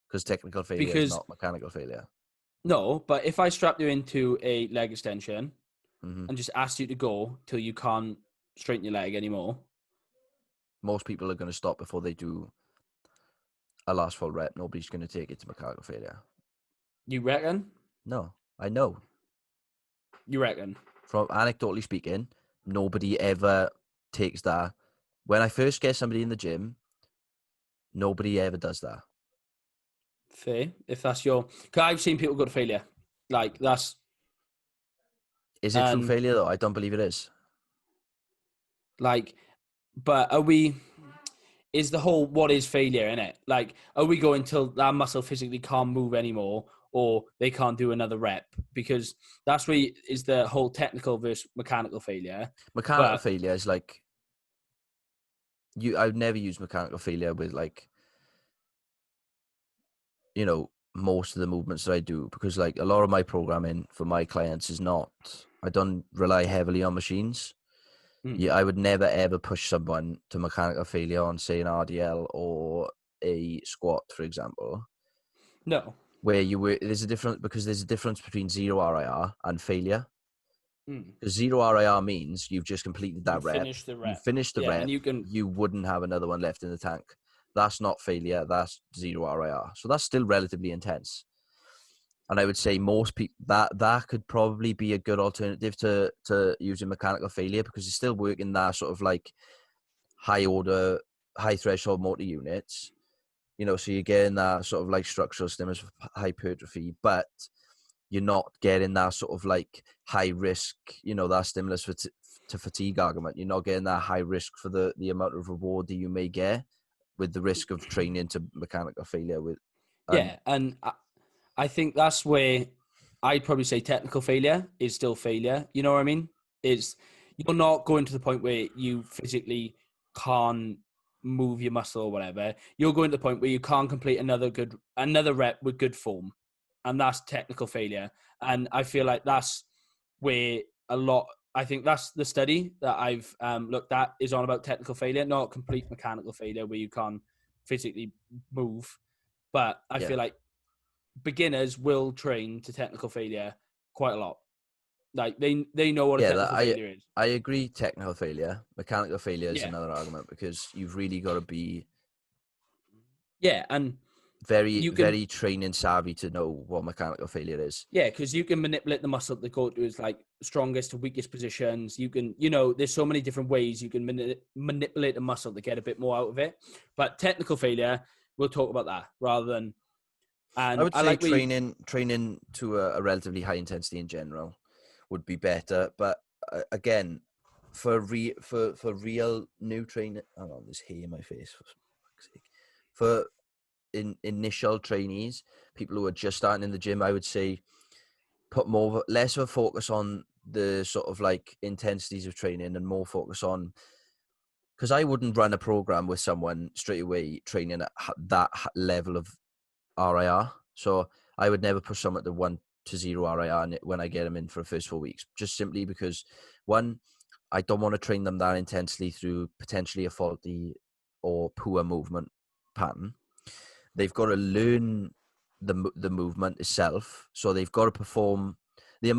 Because technical failure is because not mechanical failure. no, but if I strap you into a leg extension Mm-hmm. and just ask you to go till you can't straighten your leg anymore, Most people are going to stop before they do a last full rep. Nobody's going to take it to mechanical failure. you reckon? No, I know. You reckon? From anecdotally speaking, nobody ever takes that. When I first get somebody in the gym, nobody ever does that. Fair. If that's your, because I've seen people go to failure, like that's. Is it true failure though? I don't believe it is. Like, but are we? Is the whole what is failure in it? Like, are we going till that muscle physically can't move anymore, or they can't do another rep? Because that's where is the whole technical versus mechanical failure. Mechanical But failure is like I've never used mechanical failure with like, you know, most of the movements that I do, because like a lot of my programming for my clients is not, I don't rely heavily on machines. Yeah, I would never ever push someone to mechanical failure on, say, an RDL or a squat, for example, No. where there's a difference, because there's a difference between zero RIR and failure. Mm. Because zero RIR means you've just completed that You rep. finish the You rep. finished the Yeah, rep. and you can. You wouldn't have another one left in the tank. That's not failure. That's zero RIR. So that's still relatively intense. And I would say most people that could probably be a good alternative to using mechanical failure, because it's still working that sort of like high threshold motor units. You know, so you're getting that sort of like structural stimulus of hypertrophy, but you're not getting that sort of like high risk, you know, that stimulus to fatigue argument. You're not getting that high risk for the amount of reward that you may get with the risk of training to mechanical failure with. And Yeah, and I think that's where I'd probably say technical failure is still failure. You know what I mean? Is you're not going to the point where you physically can't move your muscle or whatever. You're going to the point where you can't complete another rep with good form, and that's technical failure. And I feel like that's where I think that's the study that I've looked at is on about technical failure, not complete mechanical failure where you can't physically move. But I yeah, feel like beginners will train to technical failure quite a lot. Like they know what a yeah, technical failure is. I agree. Technical failure, mechanical failure is Yeah, another argument, because you've really got to be yeah, and very, you can very training savvy to know what mechanical failure is. because you can manipulate the muscle to go to its like strongest to weakest positions. You can there's so many different ways you can manipulate the muscle to get a bit more out of it. But technical failure, we'll talk about that rather than. I And would I say like training to a relatively high intensity in general would be better, but again, for real new training, hang on, there's hair in my face, for fuck's sake. For initial trainees, people who are just starting in the gym, I would say put less of a focus on the sort of like intensities of training and more focus on, because I wouldn't run a program with someone straight away training at that level of RIR. So I would never push someone to 1 to 0 RIR when I get them in for the first 4 weeks, just simply because, one, I don't want to train them that intensely through potentially a faulty or poor movement pattern. They've got to learn the movement itself, so they've got to perform the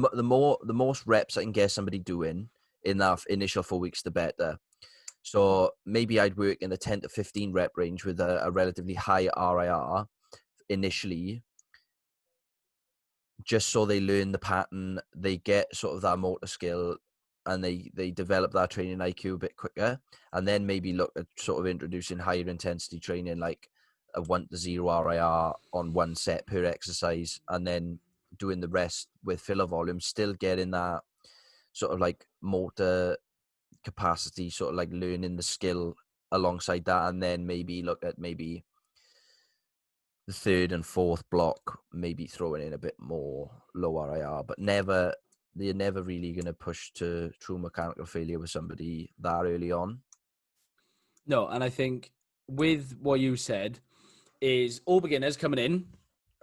most reps I can get somebody doing in that initial 4 weeks, the better. So maybe I'd work in a 10 to 15 rep range with a relatively high RIR initially, just so they learn the pattern, they get sort of that motor skill, and they develop that training IQ a bit quicker, and then maybe look at sort of introducing higher intensity training, like a 1 to 0 RIR on one set per exercise, and then doing the rest with filler volume, still getting that sort of like motor capacity, sort of like learning the skill alongside that, and then maybe look at maybe the third and fourth block, maybe throwing in a bit more low RIR, but they're never really going to push to true mechanical failure with somebody that early on. no, and I think with what you said is all beginners coming in.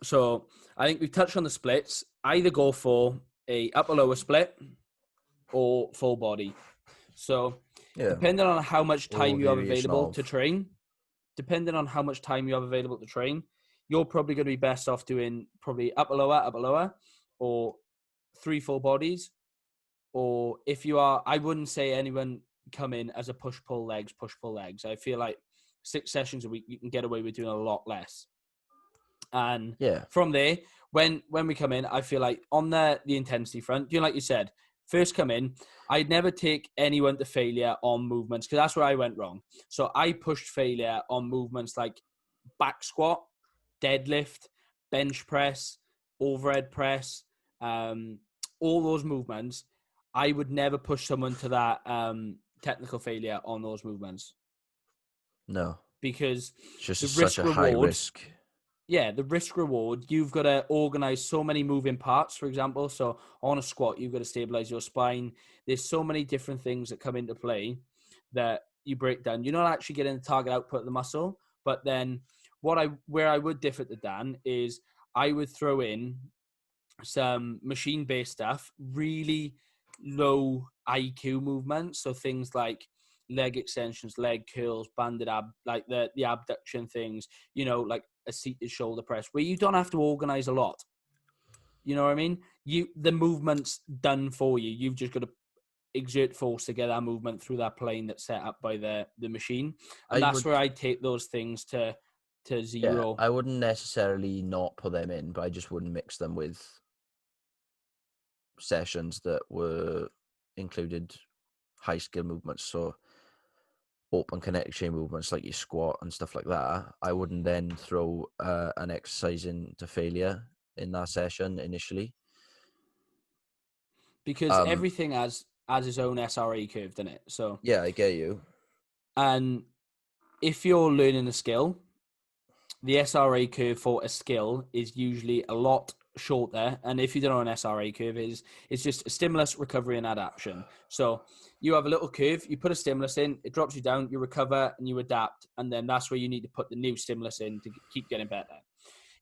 So I think we've touched on the splits. Either go for a upper lower split or full body. So Yeah. depending on how much Or time you have variation available to of. train, you're probably going to be best off doing probably upper lower, or 3 full bodies. Or if you are, I wouldn't say anyone come in as a push pull legs. I feel like 6 sessions a week you can get away with doing a lot less. And Yeah. from there, when we come in, I feel like on the intensity front, like you said, first come in, I'd never take anyone to failure on movements, because that's where I went wrong. So I pushed failure on movements like back squat, deadlift, bench press, overhead press, all those movements. I would never push someone to that technical failure on those movements, No. because It's just the such risk a high reward, risk. yeah, the risk reward, you've got to organize so many moving parts, for example. So on a squat, you've got to stabilize your spine. There's so many different things that come into play that you break down, you're not actually getting the target output of the muscle. But then where I would differ to Dan is I would throw in some machine-based stuff, really low IQ movements. So things like leg extensions, leg curls, banded ab, like the abduction things, like a seated shoulder press, where you don't have to organize a lot. You know what I mean? The movement's done for you. You've just got to exert force to get that movement through that plane that's set up by the machine. And that's where I take those things to zero. I wouldn't necessarily not put them in, but I just wouldn't mix them with sessions that were included high skill movements. So open kinetic chain movements like your squat and stuff like that. I wouldn't then throw an exercise into failure in that session initially. Because everything has its own SRE curve, doesn't it? So yeah, I get you. And if you're learning a skill, the SRA curve for a skill is usually a lot shorter. And if you don't know an SRA curve is, it's just a stimulus, recovery, and adaptation. So you have a little curve, you put a stimulus in, it drops you down, you recover, and you adapt. And then that's where you need to put the new stimulus in to keep getting better.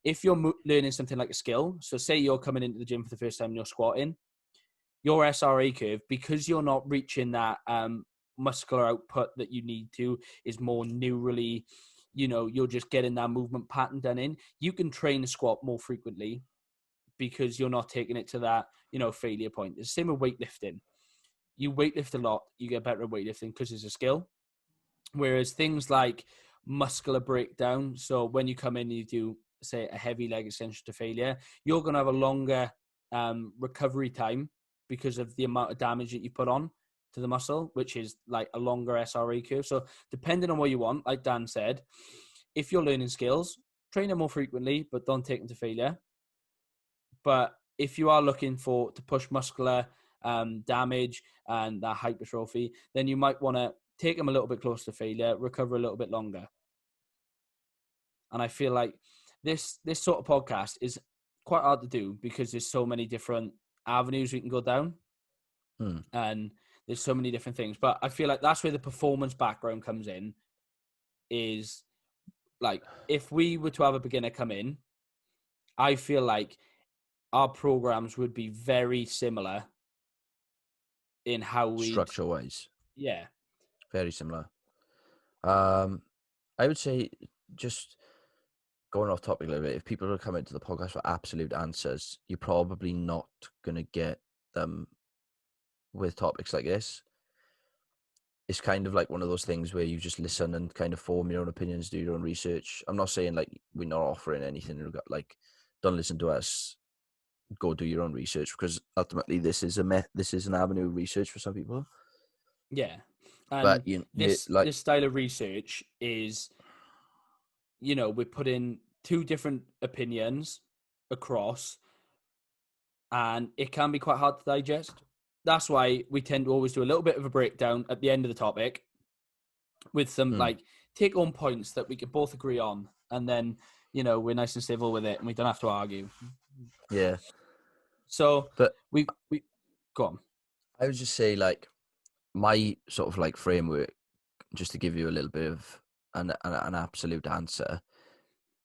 If you're learning something like a skill, so say you're coming into the gym for the first time and you're squatting, your SRA curve, because you're not reaching that muscular output that you need to, is more neurally, you're just getting that movement pattern done in. You can train a squat more frequently because you're not taking it to that, failure point. It's the same with weightlifting. You weightlift a lot, you get better at weightlifting because it's a skill. Whereas things like muscular breakdown, so when you come in and you do, say, a heavy leg extension to failure, you're going to have a longer recovery time because of the amount of damage that you put on to the muscle, which is like a longer SRE curve. So depending on what you want, like Dan said, if you're learning skills, train them more frequently, but don't take them to failure. But if you are looking to push muscular damage and that hypertrophy, then you might want to take them a little bit closer to failure, recover a little bit longer. And I feel like this sort of podcast is quite hard to do because there's so many different avenues we can go down. And there's so many different things. But I feel like that's where the performance background comes in, is like if we were to have a beginner come in, I feel like our programs would be very similar in how we structure wise. Yeah. Very similar. I would say, just going off topic a little bit, if people are coming to the podcast for absolute answers, you're probably not going to get them with topics like this. It's kind of like one of those things where you just listen and kind of form your own opinions, do your own research. I'm not saying like we're not offering anything. Like, don't listen to us. Go do your own research, because ultimately this is an avenue of research for some people. Yeah, and but this style of research is, we're putting two different opinions across, and it can be quite hard to digest. That's why we tend to always do a little bit of a breakdown at the end of the topic with some like take-home points that we can both agree on, and then we're nice and civil with it, and we don't have to argue. Yeah. So, but we go on. I would just say, like, my sort of like framework, just to give you a little bit of an absolute answer.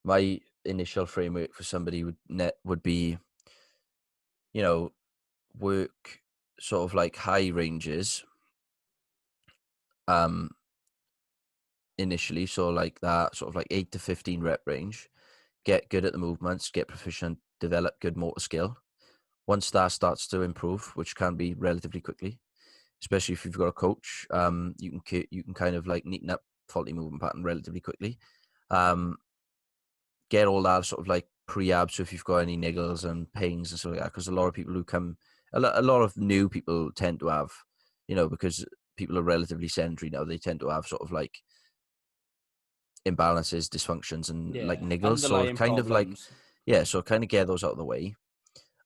My initial framework for somebody would be, work sort of like high ranges initially, so like that sort of like 8 to 15 rep range, get good at the movements, get proficient, develop good motor skill. Once that starts to improve, which can be relatively quickly, especially if you've got a coach, you can kind of like neaten up faulty movement pattern relatively quickly. Get all that sort of like pre-ab, so if you've got any niggles and pains and stuff like that, because a lot of people who come, a lot of new people tend to have, because people are relatively sedentary now, they tend to have sort of like imbalances, dysfunctions, and like niggles. So kind of like, so kind of get those out of the way,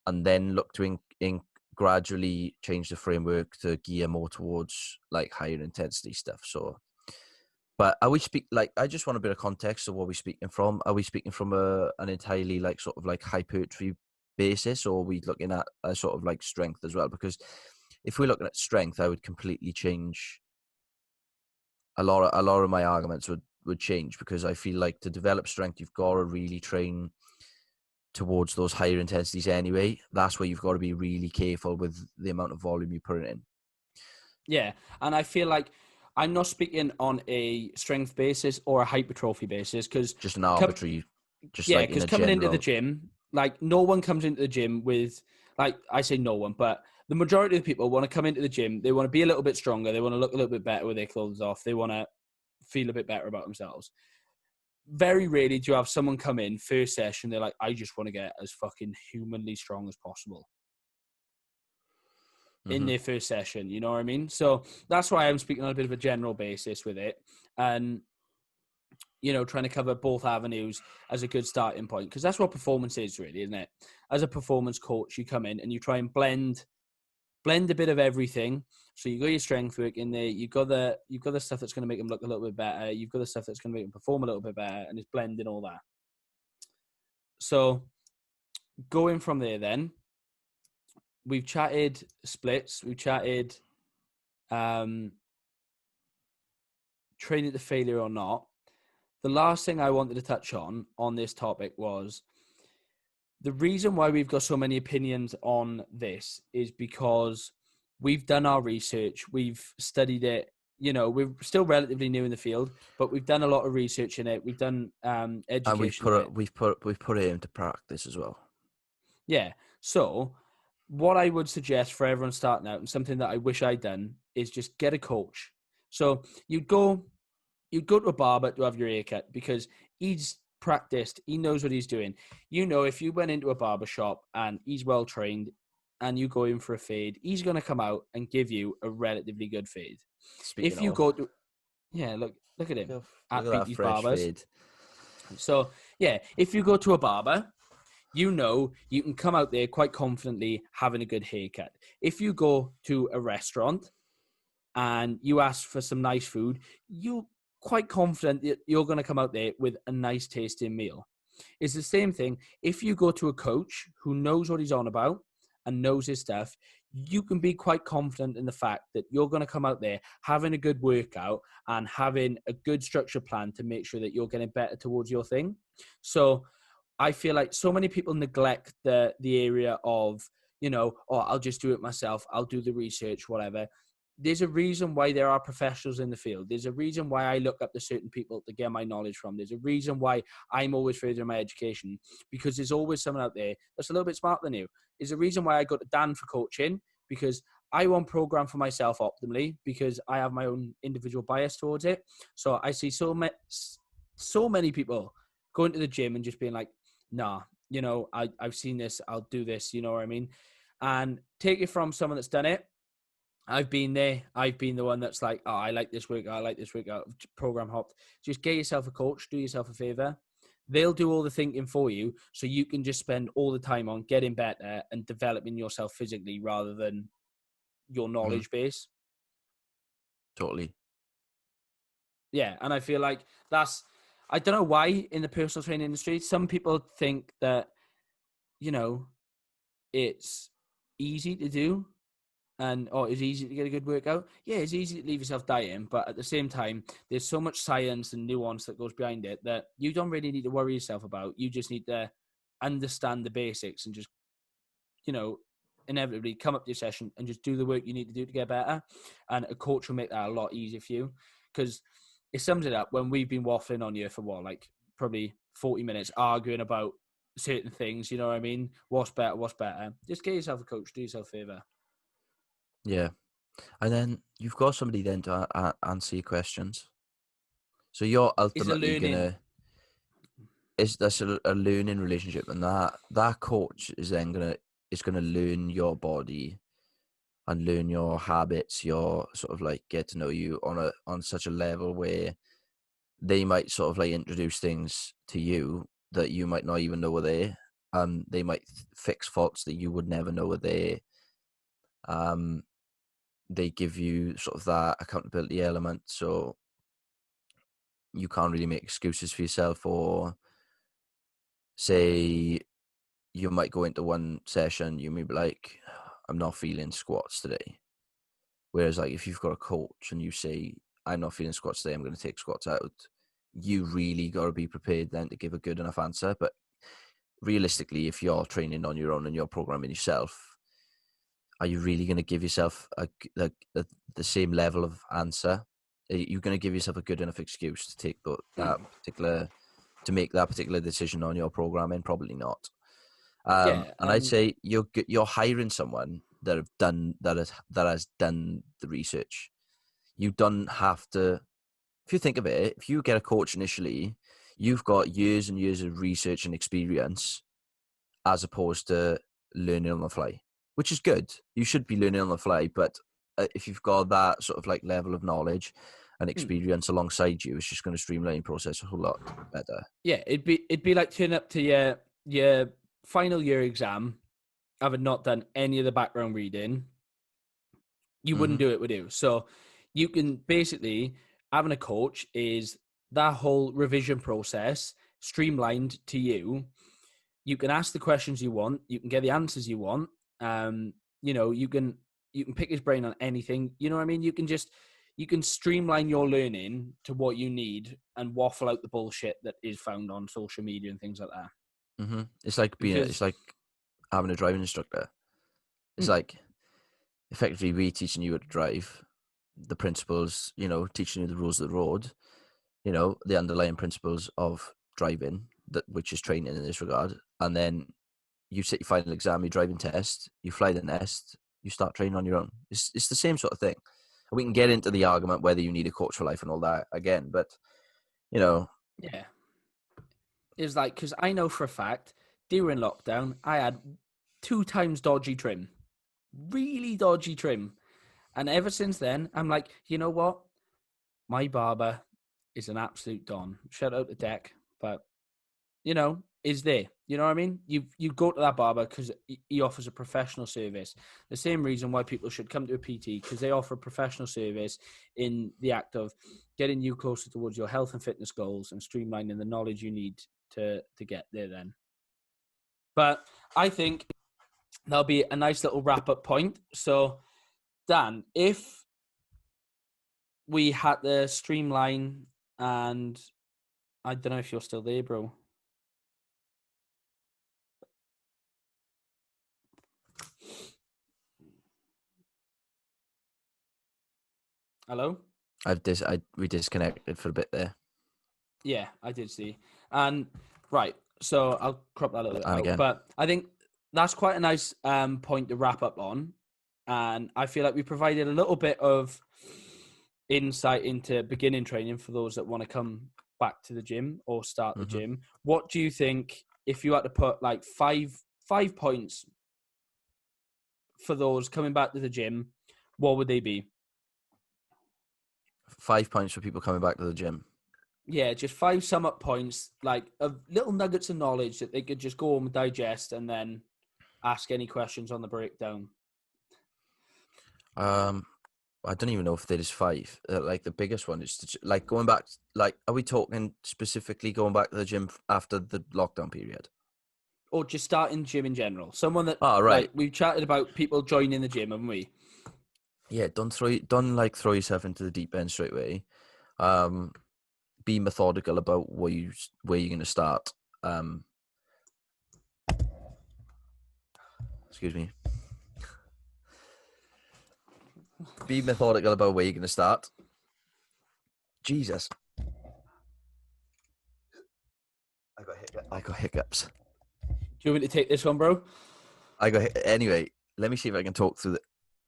and then look to gradually change the framework to gear more towards like higher intensity stuff. So, but are we I just want a bit of context of what we're speaking from. Are we speaking from an entirely like sort of like hypertrophy basis, or are we looking at a sort of like strength as well? Because if we're looking at strength, I would completely change a lot of my arguments would change, because I feel like to develop strength, you've got to really train towards those higher intensities anyway. That's where you've got to be really careful with the amount of volume you put in. Yeah, and I feel like I'm not speaking on a strength basis or a hypertrophy basis, because Just an arbitrary, like in a coming into the general. gym, like no one comes into the gym with, like, I say no one, but the majority of the people want to come into the gym. They want to be a little bit stronger. They want to look a little bit better with their clothes off. They want to feel a bit better about themselves. Very rarely do you have someone come in first session, they're like, I just want to get as fucking humanly strong as possible in their first session. You know what I mean? So that's why I'm speaking on a bit of a general basis with it, and trying to cover both avenues as a good starting point, because that's what performance is, really, isn't it? As a performance coach, you come in and you try and blend a bit of everything. So you got your strength work in there, you've got the stuff that's going to make them look a little bit better, you've got the stuff that's going to make them perform a little bit better, and it's blending all that. So going from there, then we've chatted splits, we've chatted training to failure or not. The last thing I wanted to touch on this topic was the reason why we've got so many opinions on this is because we've done our research, we've studied it. We're still relatively new in the field, but we've done a lot of research in it. We've done education. And we've put it into practice as well. Yeah. So what I would suggest for everyone starting out, and something that I wish I'd done, is just get a coach. So you'd go to a barber to have your hair cut because he's practiced, he knows what he's doing. If you went into a barber shop and he's well trained and you go in for a fade, he's going to come out and give you a relatively good fade. If you go to, look at him at Peaky's Barbers. Fade. So yeah, if you go to a barber, you can come out there quite confidently having a good haircut. If you go to a restaurant and you ask for some nice food, you're quite confident that you're going to come out there with a nice tasting meal. It's the same thing. If you go to a coach who knows what he's on about and knows his stuff, you can be quite confident in the fact that you're going to come out there having a good workout and having a good structured plan to make sure that you're getting better towards your thing. So I feel like so many people neglect the area of, I'll just do it myself. I'll do the research, whatever. There's a reason why there are professionals in the field. There's a reason why I look up to certain people to get my knowledge from. There's a reason why I'm always further in my education, because there's always someone out there that's a little bit smarter than you. There's a reason why I go to Dan for coaching, because I won't program for myself optimally because I have my own individual bias towards it. So I see so many people going to the gym and just being like, nah, I've seen this, I'll do this, you know what I mean? And take it from someone that's done it. I've been there. I've been the one that's like, oh, I like this workout, program hopped. Just get yourself a coach, do yourself a favor. They'll do all the thinking for you, so you can just spend all the time on getting better and developing yourself physically rather than your knowledge base. Totally. Yeah, and I feel like I don't know why in the personal training industry, some people think that, it's easy to do. And it's easy to get a good workout. Yeah, it's easy to leave yourself dieting, but at the same time, there's so much science and nuance that goes behind it that you don't really need to worry yourself about. You just need to understand the basics and just, inevitably come up to your session and just do the work you need to do to get better. And a coach will make that a lot easier for you, because it sums it up when we've been waffling on you for probably 40 minutes arguing about certain things. You know what I mean? What's better? Just get yourself a coach. Do yourself a favor. Yeah. And then you've got somebody then to answer your questions. So you're ultimately that's a learning relationship, and that coach is then gonna learn your body and learn your habits, your sort of like get to know you on such a level where they might sort of like introduce things to you that you might not even know were there. They might fix faults that you would never know were there. They give you sort of that accountability element, so you can't really make excuses for yourself. Or say you might go into one session, you may be like, I'm not feeling squats today. Whereas like if you've got a coach and you say, I'm not feeling squats today, I'm going to take squats out. You really got to be prepared then to give a good enough answer. But realistically, if you're training on your own and you're programming yourself, are you really going to give yourself the same level of answer? Are you going to give yourself a good enough excuse to take to make that particular decision on your programming? Probably not. And I'd say you're hiring someone that has done the research. You don't have to. If you think of it, if you get a coach initially, you've got years and years of research and experience, as opposed to learning on the fly, which is good. You should be learning on the fly, but if you've got that sort of like level of knowledge and experience alongside you, it's just going to streamline the process a whole lot better. Yeah, it'd be like turning up to your final year exam, having not done any of the background reading. You wouldn't do it with you. So you can basically, having a coach is that whole revision process streamlined to you. You can ask the questions you want. You can get the answers you want. You can pick his brain on anything. You know what I mean? You can streamline your learning to what you need and waffle out the bullshit that is found on social media and things like that. It's like it's like having a driving instructor. It's like effectively we teaching you how to drive, the principles, teaching you the rules of the road, the underlying principles of driving, which is training in this regard. And then you sit your final exam, your driving test, you fly the nest, you start training on your own. It's the same sort of thing. And we can get into the argument whether you need a coach for life and all that again, but yeah, it's like, because I know for a fact during lockdown I had 2 times dodgy trim, really dodgy trim, and ever since then I'm like, you know what, my barber is an absolute don. Shout out to Deck, but is there. You know what I mean? You go to that barber because he offers a professional service. The same reason why people should come to a PT, because they offer a professional service in the act of getting you closer towards your health and fitness goals and streamlining the knowledge you need to get there then. But I think that'll be a nice little wrap-up point. So, Dan, if we had to streamline, and I don't know if you're still there, bro. Hello? We disconnected for a bit there. Yeah, I did see. And right, so I'll crop that a little bit out. Again. But I think that's quite a nice point to wrap up on. And I feel like we provided a little bit of insight into beginning training for those that want to come back to the gym or start the gym. What do you think, if you had to put like five points for those coming back to the gym, what would they be? 5 points for people coming back to the gym. Yeah, just 5 sum up points, like of little nuggets of knowledge that they could just go home and digest and then ask any questions on the breakdown. I don't even know if there is 5. Like the biggest one is like going back. Like, are we talking specifically going back to the gym after the lockdown period, or just starting the gym in general? Someone that, right. Like, we've chatted about people joining the gym, haven't we? Yeah, don't throw yourself into the deep end straight away. Be methodical about where you're going to start. Excuse me. Be methodical about where you're going to start. Jesus. I got hiccups. Do you want me to take this one, bro? Anyway, let me see if I can talk through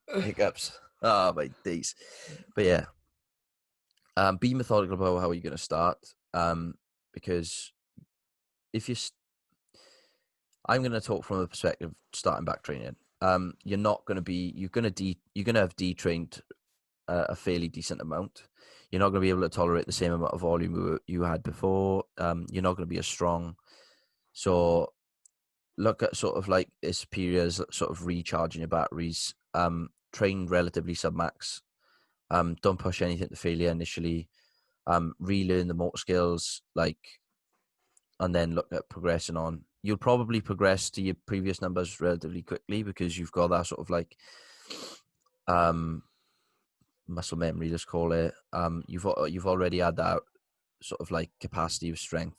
the hiccups. Oh, my days. But yeah. Be methodical about how you're going to start. Because if I'm going to talk from the perspective of starting back training. You're going to have detrained a fairly decent amount. You're not going to be able to tolerate the same amount of volume you had before. You're not going to be as strong. So look at sort of like this period as sort of recharging your batteries. Train relatively sub-max. Don't push anything to failure initially. Relearn the motor skills, and then look at progressing on. You'll probably progress to your previous numbers relatively quickly because you've got that sort of muscle memory, let's call it. You've already had that sort of like capacity of strength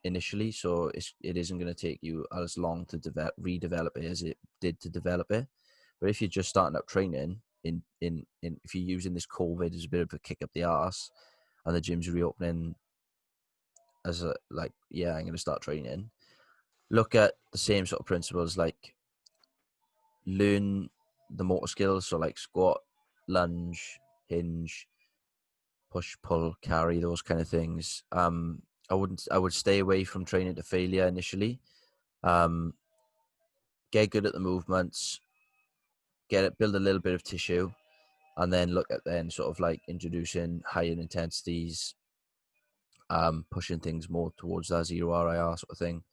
initially, so it isn't going to take you as long to redevelop it as it did to develop it. But if you're just starting up training if you're using this COVID as a bit of a kick up the arse, and the gym's reopening as a like, yeah, I'm going to start training. Look at the same sort of principles, like learn the motor skills, so like squat, lunge, hinge, push, pull, carry, those kind of things. I would stay away from training to failure initially. Get good at the movements, build a little bit of tissue, and then look at then sort of like introducing higher intensities, pushing things more towards that 0 RIR sort of thing.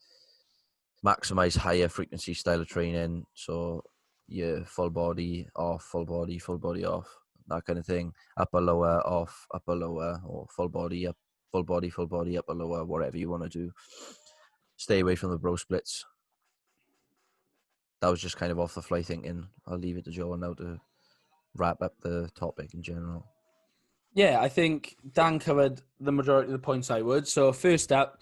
Maximize higher frequency style of training, so your full body off, full body off, that kind of thing. Upper lower off, upper lower, or full body up, full body upper lower, whatever you want to do. Stay away from the bro splits. That was just kind of off the fly thinking. I'll leave it to Joe now to wrap up the topic in general. Yeah, I think Dan covered the majority of the points I would. So first up,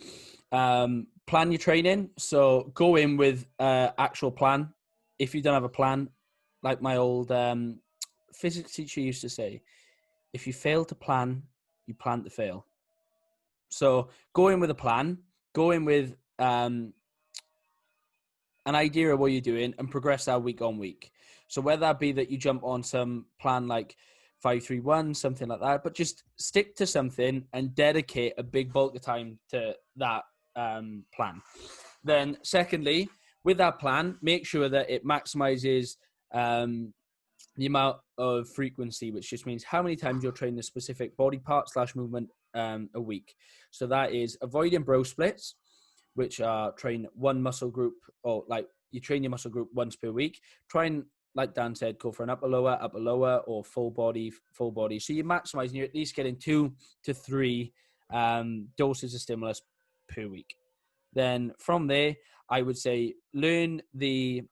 plan your training. So go in with actual plan. If you don't have a plan, like my old physics teacher used to say, if you fail to plan, you plan to fail. So go in with a plan. Go in with an idea of what you're doing and progress that week on week. So whether that be that you jump on some plan like 5-3-1, something like that, but just stick to something and dedicate a big bulk of time to that plan. Then secondly, with that plan, make sure that it maximizes the amount of frequency, which just means how many times you'll train the specific body part / movement a week. So that is avoiding bro splits, which are train one muscle group, or like you train your muscle group once per week. Try and, like Dan said, go for an upper lower, or full body. So you're maximizing, you're at least getting 2 to 3 doses of stimulus per week. Then from there, I would say learn the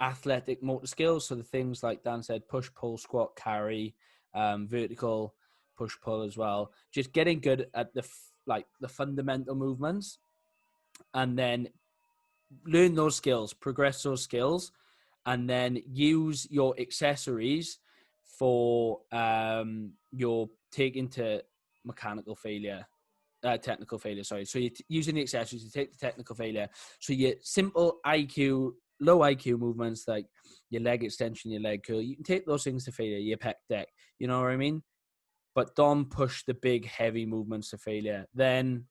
athletic motor skills. So the things like Dan said, push, pull, squat, carry, vertical, push, pull as well. Just getting good at the fundamental movements, and then learn those skills, progress those skills, and then use your accessories for your taking to technical failure. So you're using the accessories to take the technical failure. So your simple IQ, low IQ movements like your leg extension, your leg curl, you can take those things to failure, your pec deck, you know what I mean? But don't push the big heavy movements to failure. Then,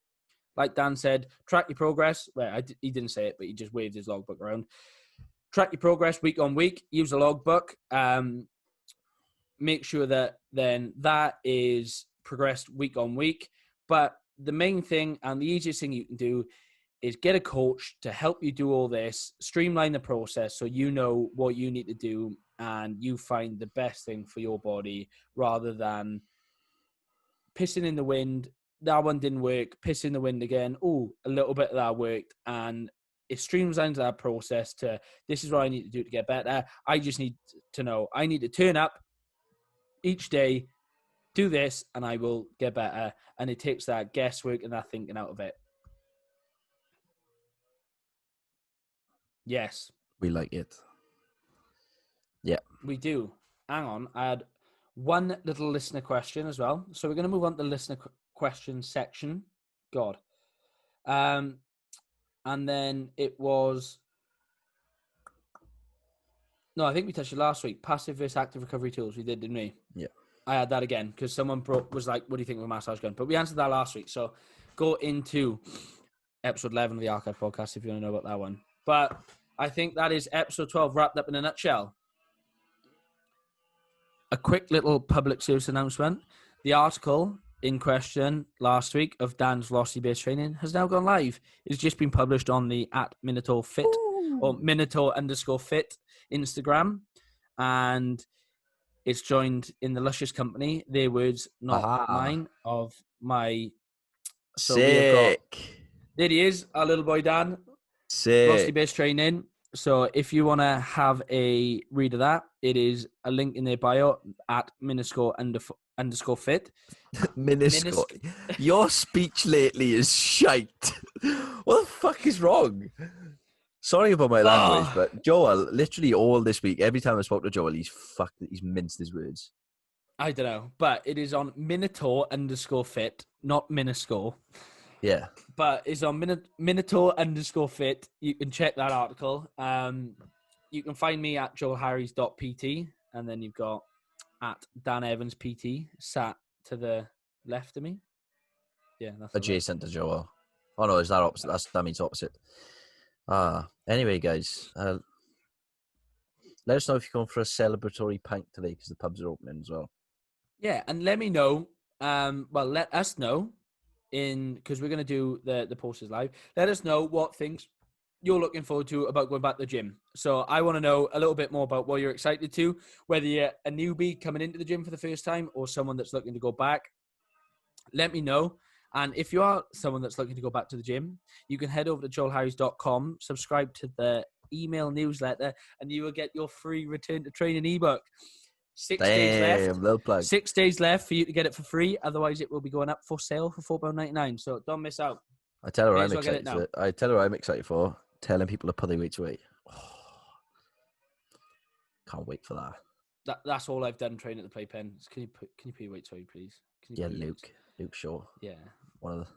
like Dan said, track your progress. Well, he didn't say it, but he just waved his logbook around. Track your progress week on week. Use a logbook. Make sure that then that is progressed week on week. But the main thing and the easiest thing you can do is get a coach to help you do all this, streamline the process so you know what you need to do and you find the best thing for your body, rather than pissing in the wind. That one didn't work. Piss in the wind again. Oh, a little bit of that worked. And it streamlines that process to, this is what I need to do to get better. I just need to know I need to turn up each day, do this, and I will get better. And it takes that guesswork and that thinking out of it. Yes. We like it. Yeah. We do. Hang on. I had one little listener question as well. So we're going to move on to the listener question section. God. And then it was... No, I think we touched it last week. Passive versus active recovery tools. We did, didn't we? Yeah. I had that again because someone was like, what do you think of a massage gun? But we answered that last week. So go into episode 11 of the Archive podcast if you want to know about that one. But I think that is episode 12 wrapped up in a nutshell. A quick little public service announcement. The article in question last week of Dan's velocity-based training has now gone live. It's just been published on the @MinotaurFit or Minotaur_fit Instagram. And it's joined in the luscious company, their words, not mine, of my... So sick. there he is, our little boy Dan. Sick. Velocity-based training. So if you want to have a read of that, it is a link in their bio at __ fit. Minuscule. Your speech lately is shite. What the fuck is wrong? Sorry about my language, but Joel, literally all this week, every time I spoke to Joel, he's minced his words. I don't know, but it is on Minotaur _fit, not minuscule. Yeah. But it's on Minotaur _fit. You can check that article. You can find me at joelharries.pt, and then you've got at Dan Evans PT sat to the left of me. Yeah, that's adjacent to Joel. Oh no, is that opposite? That means opposite. Anyway, guys, let us know if you're going for a celebratory pint today because the pubs are opening as well. Yeah, and let me know. Let us know because we're going to do the posters live. Let us know what things you're looking forward to about going back to the gym. So I want to know a little bit more about what you're excited to, whether you're a newbie coming into the gym for the first time or someone that's looking to go back. Let me know. And if you are someone that's looking to go back to the gym, you can head over to joelharries.com, subscribe to the email newsletter, and you will get your free Return to Training ebook. 6 days left. Little plug. 6 days left for you to get it for free. Otherwise, it will be going up for sale for £4.99. So don't miss out. I tell her I'm excited for. I tell her I'm excited for telling people to put their weights away. Oh, can't wait for that. That's all I've done training at the playpen. Can you put your weights away, please? Luke Shaw. Yeah. One of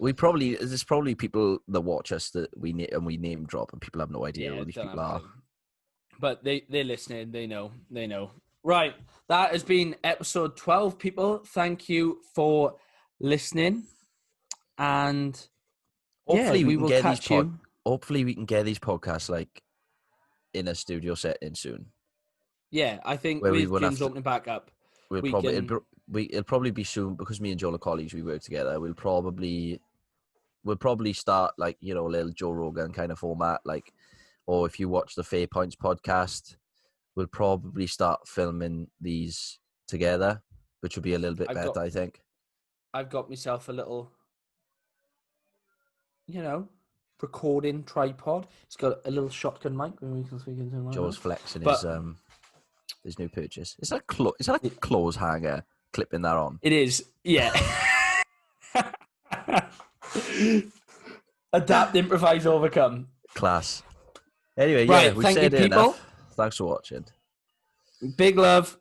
the. There's probably people that watch us that we name drop and people have no idea who these people are. But they're listening. They know. Right. That has been episode 12, people. Thank you for listening. And hopefully we will catch you. Hopefully we can get these podcasts like in a studio setting soon. Yeah, I think with gyms opening back up, it'll probably be soon because me and Joel are colleagues. We work together. We'll probably start like a little Joe Rogan kind of format, like, or if you watch the Fair Points podcast, we'll probably start filming these together, which will be a little bit better, I think. I've got myself a little, recording tripod. It's got a little shotgun mic when we can speak into it. Joel's flexing his new purchase. Is that a clothes hanger clipping that on? It is, yeah. Adapt, improvise, overcome. Class. Anyway, right, we said it enough. Thanks for watching. Big love.